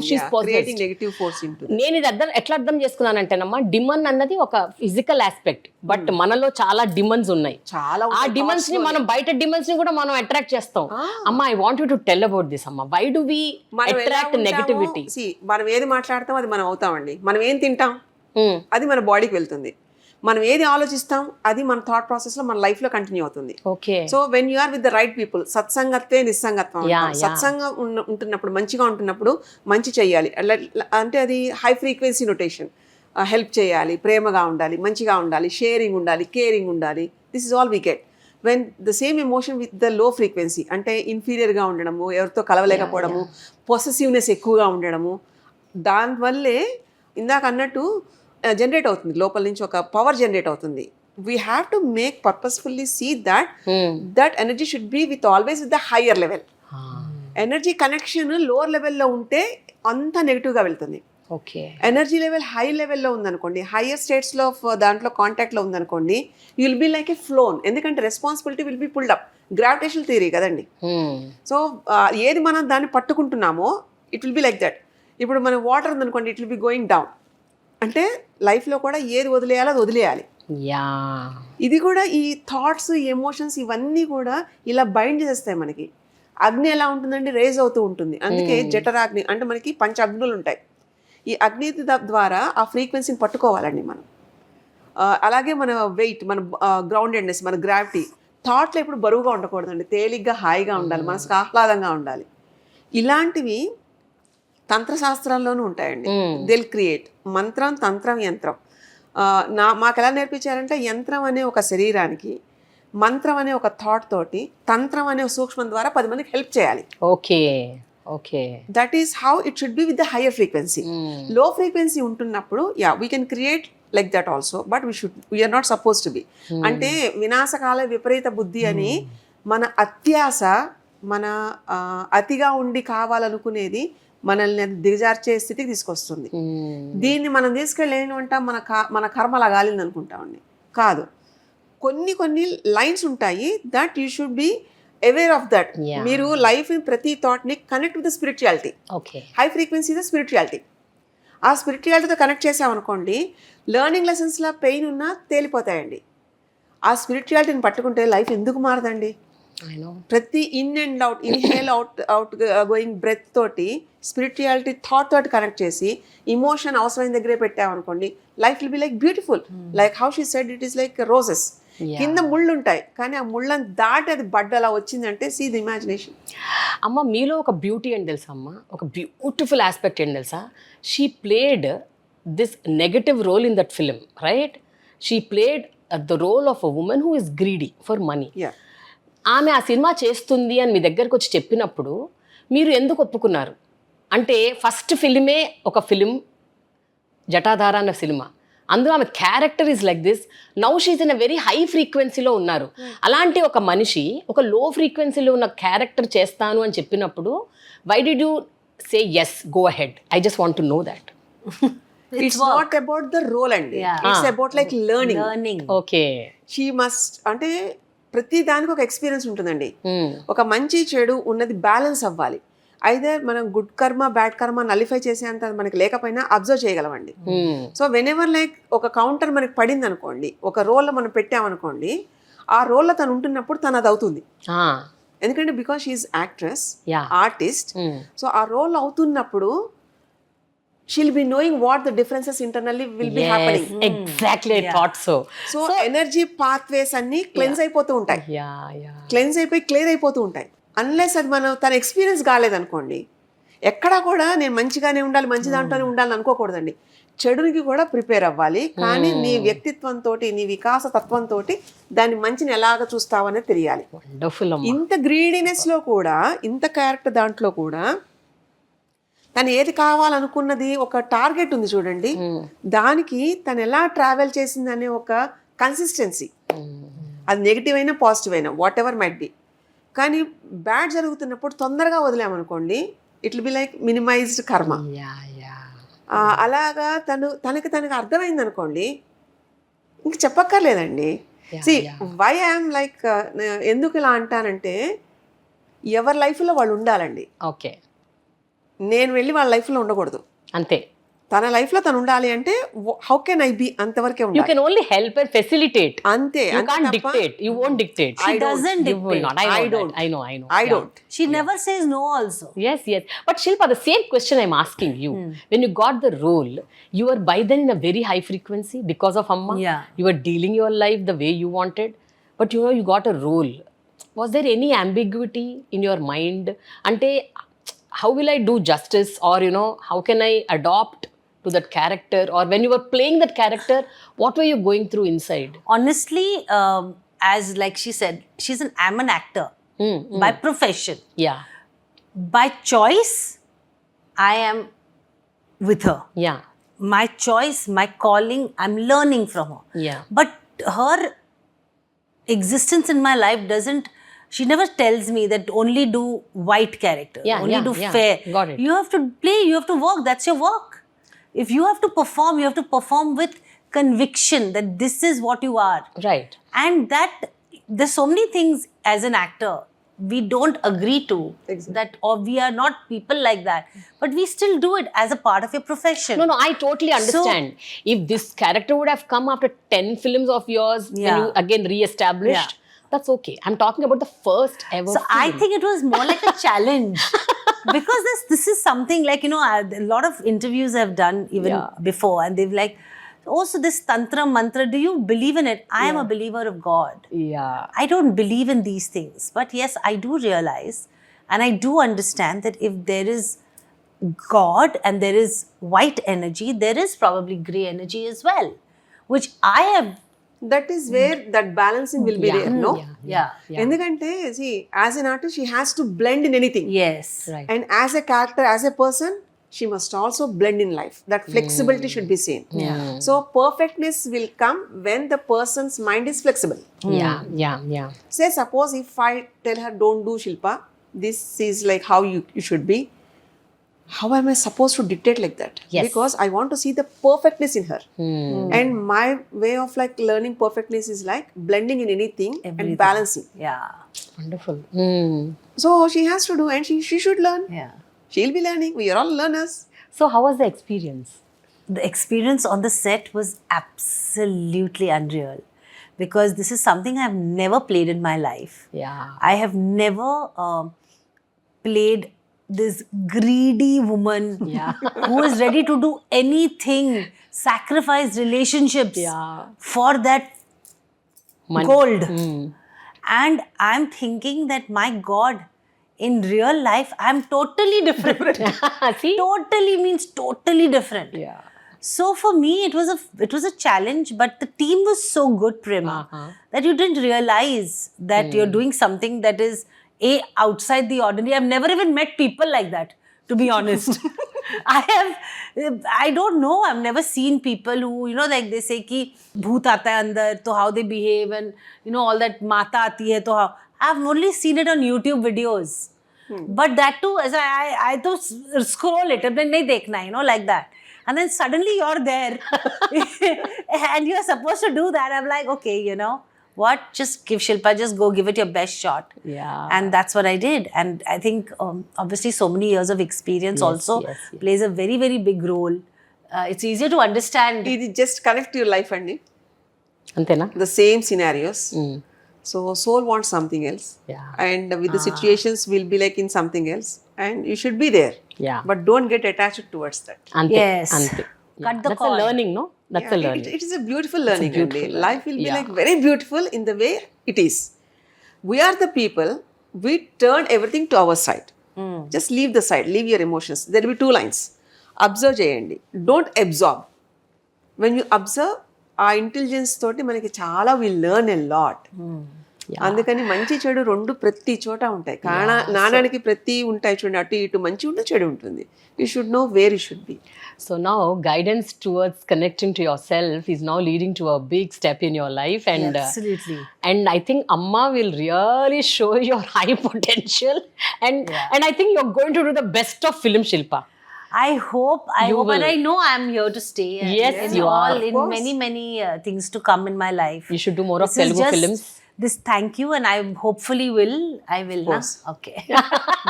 She's creating negative force into it. నేను ఇది ఎట్లా అర్థం చేసుకున్నానంటేనమ్మా, demon అన్నది ఒక ఫిజికల్ ఆస్పెక్ట్, బట్ మనలో చాలా డిమన్స్ ఉన్నాయి. ఆ డిమన్స్ ని మనం, బయట డిమన్స్ ని కూడా మనం అట్రాక్ట్ చేస్తాం. అమ్మా, I want you to tell about this అమ్మా. Why do we attract negativity? మనం ఏది మాట్లాడతాం అది మనం అవుతామండి. మనం ఏం తింటాం అది మన బాడీకి వెళ్తుంది. మనం ఏది ఆలోచిస్తాం అది మన థాట్ ప్రాసెస్ లో మన లైఫ్ లో కంటిన్యూ అవుతుంది. So when you are with the right people, సత్సంగత్వే నిస్సంగత్వం. సత్సంగం ఉంటున్నప్పుడు, మంచిగా ఉంటున్నప్పుడు మంచి చెయ్యాలి. అంటే అది హై ఫ్రీక్వెన్సీ నొటేషన్. హెల్ప్ చేయాలి, ప్రేమగా ఉండాలి, మంచిగా ఉండాలి, షేరింగ్ ఉండాలి, కేరింగ్ ఉండాలి. This is all we get when the same emotion with the low frequency, అంటే ఇన్ఫీరియర్గా ఉండడము, ఎవరితో కలవలేకపోవడము, పొసెసివ్నెస్ ఎక్కువగా ఉండడము, దానివల్లే ఇందాక అన్నట్టు జనరేట్ అవుతుంది, లోపల నుంచి ఒక పవర్ జనరేట్ అవుతుంది. We have to make purposefully see that energy should be with always with the higher level. Energy connection lower లెవెల్లో ఉంటే అంత నెగిటివ్గా వెళ్తుంది. ఎనర్జీ లెవెల్ హై లెవెల్లో ఉందనుకోండి, హయ్యర్ స్టేట్స్లో దాంట్లో కాంటాక్ట్లో ఉందనుకోండి, you will be like a flown. ఎందుకంటే responsibility will be pulled up. Gravitational theory కదండి. సో ఏది మనం దాన్ని పట్టుకుంటున్నామో it will be like that. ఇప్పుడు మనం వాటర్ ఉందనుకోండి, it will be going down. అంటే లైఫ్లో కూడా ఏది వదిలేయాలో అది వదిలేయాలి. ఇది కూడా ఈ థాట్స్, ఎమోషన్స్ ఇవన్నీ కూడా ఇలా బైండ్ చేసేస్తాయి మనకి. అగ్ని ఎలా ఉంటుందండి, రేజ్ అవుతూ ఉంటుంది. అందుకే జఠరాగ్ని అంటే మనకి పంచ అగ్నులు ఉంటాయి. ఈ అగ్ని ద్వారా ఆ ఫ్రీక్వెన్సీని పట్టుకోవాలండి మనం. అలాగే మన వెయిట్, మన గ్రౌండెడ్నెస్, మన గ్రావిటీ, థాట్లో ఎప్పుడు బరువుగా ఉండకూడదండి. తేలిగ్గా హాయిగా ఉండాలి, మనసుకు ఆహ్లాదంగా ఉండాలి. ఇలాంటివి తంత్రశాస్త్రాల్లోనూ ఉంటాయండి. దిల్ క్రియేట్ మంత్రం, తంత్రం, యంత్రం. మాకు ఎలా నేర్పించారంటే, యంత్రం అనే ఒక శరీరానికి, మంత్రం అనే ఒక థాట్ తోటి, తంత్రం అనే సూక్ష్మం ద్వారా 10 మందికి హెల్ప్ చేయాలి. Okay that is how it should be with the higher frequency. Low frequency ఉంటున్నప్పుడు we can create like that also, but we're not suppose to be. అంటే వినాశకాల విపరీత బుద్ధి అని మన అత్యాస మన అతిగా ఉండి కావాలనుకునేది మనల్ని దిగజార్చే స్థితికి తీసుకొస్తుంది. దీన్ని మనం తీసుకెళ్ళేను అంటాం మన కర్మ అలా గాలింది అనుకుంటామండి. కాదు, కొన్ని లైన్స్ ఉంటాయి that you should be aware of that. మీరు లైఫ్ ప్రతి థాట్ని connect with the spirituality. High frequency the spirituality. ఆ స్పిరిచువాలిటీతో కనెక్ట్ చేసామనుకోండి, లెర్నింగ్ లెసన్స్లో పెయిన్ ఉన్నా తేలిపోతాయండి. ఆ స్పిరిచువాలిటీని పట్టుకుంటే లైఫ్ ఎందుకు మారదండి? ప్రతి in and out, inhale outgoing breath తోటి స్పిరిచువాలిటీ థాట్ తోటి కనెక్ట్ చేసి ఇమోషన్ అవసరమైన దగ్గరే పెట్టామనుకోండి, life will be like beautiful. Like how she said, it is like roses. కింద ముళ్ళు ఉంటాయి కానీ ఆ ముళ్ళని దాటి అది బడ్డ అలా వచ్చిందంటే సీ ది ఇమాజినేషన్. అమ్మ మీలో ఒక బ్యూటీ అని తెలుసా అమ్మ, ఒక బ్యూటిఫుల్ ఆస్పెక్ట్ ఏంటి తెలుసా? She played this negative role in that film, right? She played the role of a woman who is greedy for money. ఆమె ఆ సినిమా చేస్తుంది అని మీ దగ్గరకు వచ్చి చెప్పినప్పుడు మీరు ఎందుకు ఒప్పుకున్నారు? అంటే ఫస్ట్ ఫిలిమే ఒక ఫిలిం, జటాధార అన్న సినిమా, అందులో ఆమె character is like this. Now she's in a very high ఫ్రీక్వెన్సీలో ఉన్నారు. అలాంటి ఒక మనిషి ఒక లో ఫ్రీక్వెన్సీలో ఉన్న క్యారెక్టర్ చేస్తాను అని చెప్పినప్పుడు why did you say yes, go ahead? I just want to know that. It's not about the role అండి, it's about like learning. Okay, she must, అంటే ప్రతి దానికి ఒక ఎక్స్పీరియన్స్ ఉంటుందండి. ఒక మంచి చెడు ఉన్నది బ్యాలెన్స్ అవ్వాలి. అయితే మనం గుడ్ కర్మ బ్యాడ్ కర్మ నలిఫై చేసేంత మనకి లేకపోయినా అబ్జర్వ్ చేయగలమండి. సో వెన్ ఎవర్ లైక్ ఒక కౌంటర్ మనకి పడింది అనుకోండి, ఒక రోల్లో మనం పెట్టామనుకోండి, ఆ రోల్లో తను ఉంటున్నప్పుడు తను అది అవుతుంది. ఎందుకంటే because she's actress, artist. So ఆ రోల్ అవుతున్నప్పుడు she'll be knowing what the differences internally will be happening. Exactly, I thought so. So energy pathways అన్ని క్లెన్స్ అయిపోతూ ఉంటాయి, క్లెన్స్ అయిపోయి క్లియర్ అయిపోతూ ఉంటాయి. అన్లెస్ అది మనం తన ఎక్స్పీరియన్స్ కాలేదనుకోండి, ఎక్కడా కూడా నేను మంచిగానే ఉండాలి, మంచి దాంట్లోనే ఉండాలని అనుకోకూడదండి. చెడునికి కూడా ప్రిపేర్ అవ్వాలి, కానీ నీ వ్యక్తిత్వంతో, నీ వికాస తత్వంతో దాన్ని మంచిని ఎలాగ చూస్తావు అనేది తెలియాలి. ఇంత గ్రీడీనెస్లో కూడా, ఇంత క్యారెక్టర్ దాంట్లో కూడా తను ఏది కావాలనుకున్నది ఒక టార్గెట్ ఉంది చూడండి, దానికి తను ఎలా ట్రావెల్ చేసింది అనే ఒక కన్సిస్టెన్సీ. అది నెగిటివ్ అయినా పాజిటివ్ అయినా వాట్ ఎవర్ మైట్ బి. కానీ బ్యాడ్ జరుగుతున్నప్పుడు తొందరగా వదిలేమనుకోండి, it will be like minimised karma. అలాగా తనకి అర్థమైంది అనుకోండి, ఇంక చెప్పక్కర్లేదండి. సి వై ఐఎమ్ లైక్, ఎందుకు ఇలా అంటానంటే ఎవరి లైఫ్లో వాళ్ళు ఉండాలండి. ఓకే, నేను వెళ్ళి వాళ్ళ లైఫ్లో ఉండకూడదు, అంతే. తన లైఫ్లో తను ఉండాలి అంటే హౌ కెన్ ఐ బి, అంతవరకే ఉండాలి. You can only help and facilitate. అంతే. You can't dictate. You won't dictate. She doesn't dictate. I know. I don't. She never says no also. Yes. But Shilpa, the same question I'm asking you. When you got the role, you were by then in a very high frequency because of Amma. Yeah. You were dealing your life the way you wanted. But you got a role. Was there any ambiguity in your mind? Ante, how will I do justice, or how can I adopt to that character? Or when you were playing that character, what were you going through inside? Honestly, as like she said, I'm an actor by profession. Yeah. By choice, I am with her. Yeah. My choice, my calling, I'm learning from her. Yeah. But her existence in my life doesn't, she never tells me that only do white character, only do fair. Got it. You have to play, you have to work, that's your work. If you have to perform, you have to perform with conviction that this is what you are. Right. And that there's so many things as an actor we don't agree to. Exactly. That, or we are not people like that, but we still do it as a part of your profession. No, I totally understand. If this character would have come after 10 films of yours, when you again re-established, that's okay. I'm talking about the first ever So film. I think it was more like a challenge. Because this is something like, a lot of interviews I've done even before, and they've like, oh, so this tantra mantra, do you believe in it? I am a believer of God. Yeah. I don't believe in these things. But yes, I do realize, and I do understand that if there is God and there is white energy, there is probably grey energy as well, which I have. That is where that balancing will be there, no? Yeah. ఎందుకంటే see, as an artist, she has to blend in anything. Yes. Right. And as a character, as a person, she must also blend in life. That flexibility should be seen. So perfectness will come when the person's mind is flexible. Yeah. Say suppose if I tell her don't do Shilpa, this is like how you should be. How am I supposed to dictate like that? Yes. Because I want to see the perfectness in her. And my way of like learning perfectness is like blending in anything Everything. and balancing. Yeah. Wonderful. So she has to do, and she should learn. Yeah. She'll be learning. We are all learners. So how was the experience? The experience on the set was absolutely unreal, because this is something I've never played in my life. Yeah. I have never played this greedy woman Yeah. who is ready to do anything, sacrifice relationships Yeah. for that Money. gold. And I'm thinking that, my God, in real life, I'm totally different. See? Totally means totally different. Yeah. So for me, it was a challenge, but the team was so good, Prema, that you didn't realize that you're doing something that is outside the ordinary. I've never even met people like that, to be honest. I don't know. I've never seen people who, like they say ki bhoot aata hai andar, to how they behave, and all that mata aati hai, to how. I've only seen it on YouTube videos. But that too, as I to scroll it, and then nahi dekhna, like that. And then suddenly you're there and you're supposed to do that. I'm like, okay, what? Just give Shilpa, just go give it your best shot. Yeah. And that's what I did. And I think obviously so many years of experience also plays a very, very big role. It's easier to understand. It just connect to your life, and Antena? the same scenarios. So soul wants something else. Yeah. And with the situations will be like in something else. And you should be there. Yeah. But don't get attached towards that. Ante. Yes. Ante. Cut the That's cord. a learning, no? That's a learning. It is a beautiful learning. beautiful Andy. learning. Life will be Yeah. like very beautiful in the way it is. We are the people, we turn everything to our side. Just leave the side, leave your emotions. There will be two lines. Observe cheyandi. Don't absorb. When you observe, our intelligence తోటి మనకి చాలా we learn a lot. అందుకని మంచి చెడు రెండు ప్రతి చోట ఉంటాయి. నాణానికి ప్రతి ఉంటాయి చూడండి, అటు ఇటు మంచి ఉంటుంది, చెడు ఉంటుంది. You should know where you should be. So now guidance towards connecting to yourself is now leading to a big step in your life, and Absolutely. And I think Amma will really show your high potential, and I think you're going to do the best of film, Shilpa. I hope, will. and I know I'm here to stay. Yes, in you all, are. in many things to come in my life. You should do more of This is Telugu just films. This, thank you, and I hopefully will. I will. Na? course. Okay.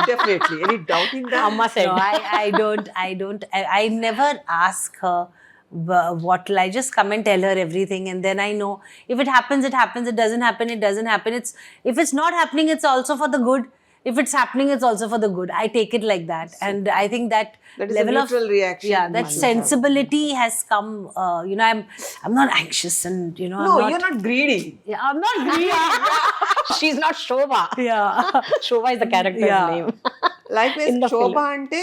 Definitely. Any doubt in that? Amma said. No, I don't. I never ask her what will. I just come and tell her everything, and then I know if it happens, it happens. It doesn't happen, it doesn't happen. If it's not happening, it's also for the good. If it's happening, it's also for the good. I take it like that, and I think that That is level a neutral of reaction. yeah, that sensibility has come. I'm not anxious, and No, I'm not, you're not greedy. Yeah, I'm not greedy. She's not Shobha. Yeah. Shobha is the character's Yeah. name. Like wise In the శోభ అంటే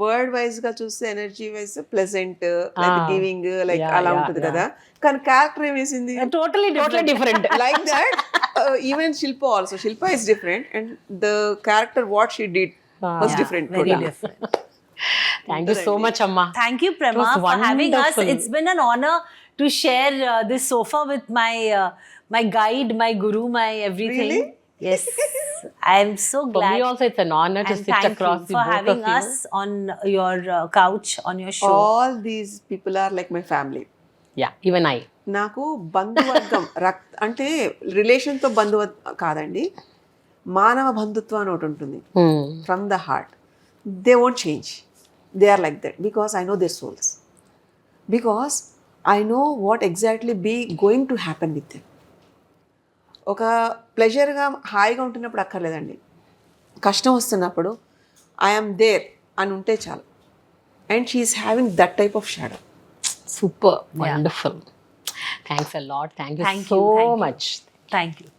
word wise గా చూస్తే energy wise pleasant like giving like Yeah, అలా yeah, ఉంటుంది yeah. కదా, కానీ character ఏం వేసింది Totally different. Like that. Even Shilpa also, Shilpa is different and the character what she did was different. Very different. Thank you so much, Amma. Thank you, Prema, was for having us. wonderful. It's been an honor to share this sofa with my guide, my guru, my everything. Really? Yes, I am so For glad. me also, it's an honor to and sit thank across you the for both having of you. us on your couch, on your show. All these people are like my family. Yeah, even I. నాకు బంధువర్గం అంటే రిలేషన్తో కాదండి, మానవ బంధుత్వం అని ఒకటి ఉంటుంది from the heart. They won't change. They are like that because I know their souls, because I know what exactly be going to happen with them. ఒక ప్లెజర్గా హాయిగా ఉంటున్నప్పుడు అక్కర్లేదండి, కష్టం వస్తున్నప్పుడు ఐఎమ్ దేర్ అని ఉంటే చాలు. And she's having that type of shadow. Super. Wonderful. Thanks a lot. Thank you Thank so you. much. Thank you.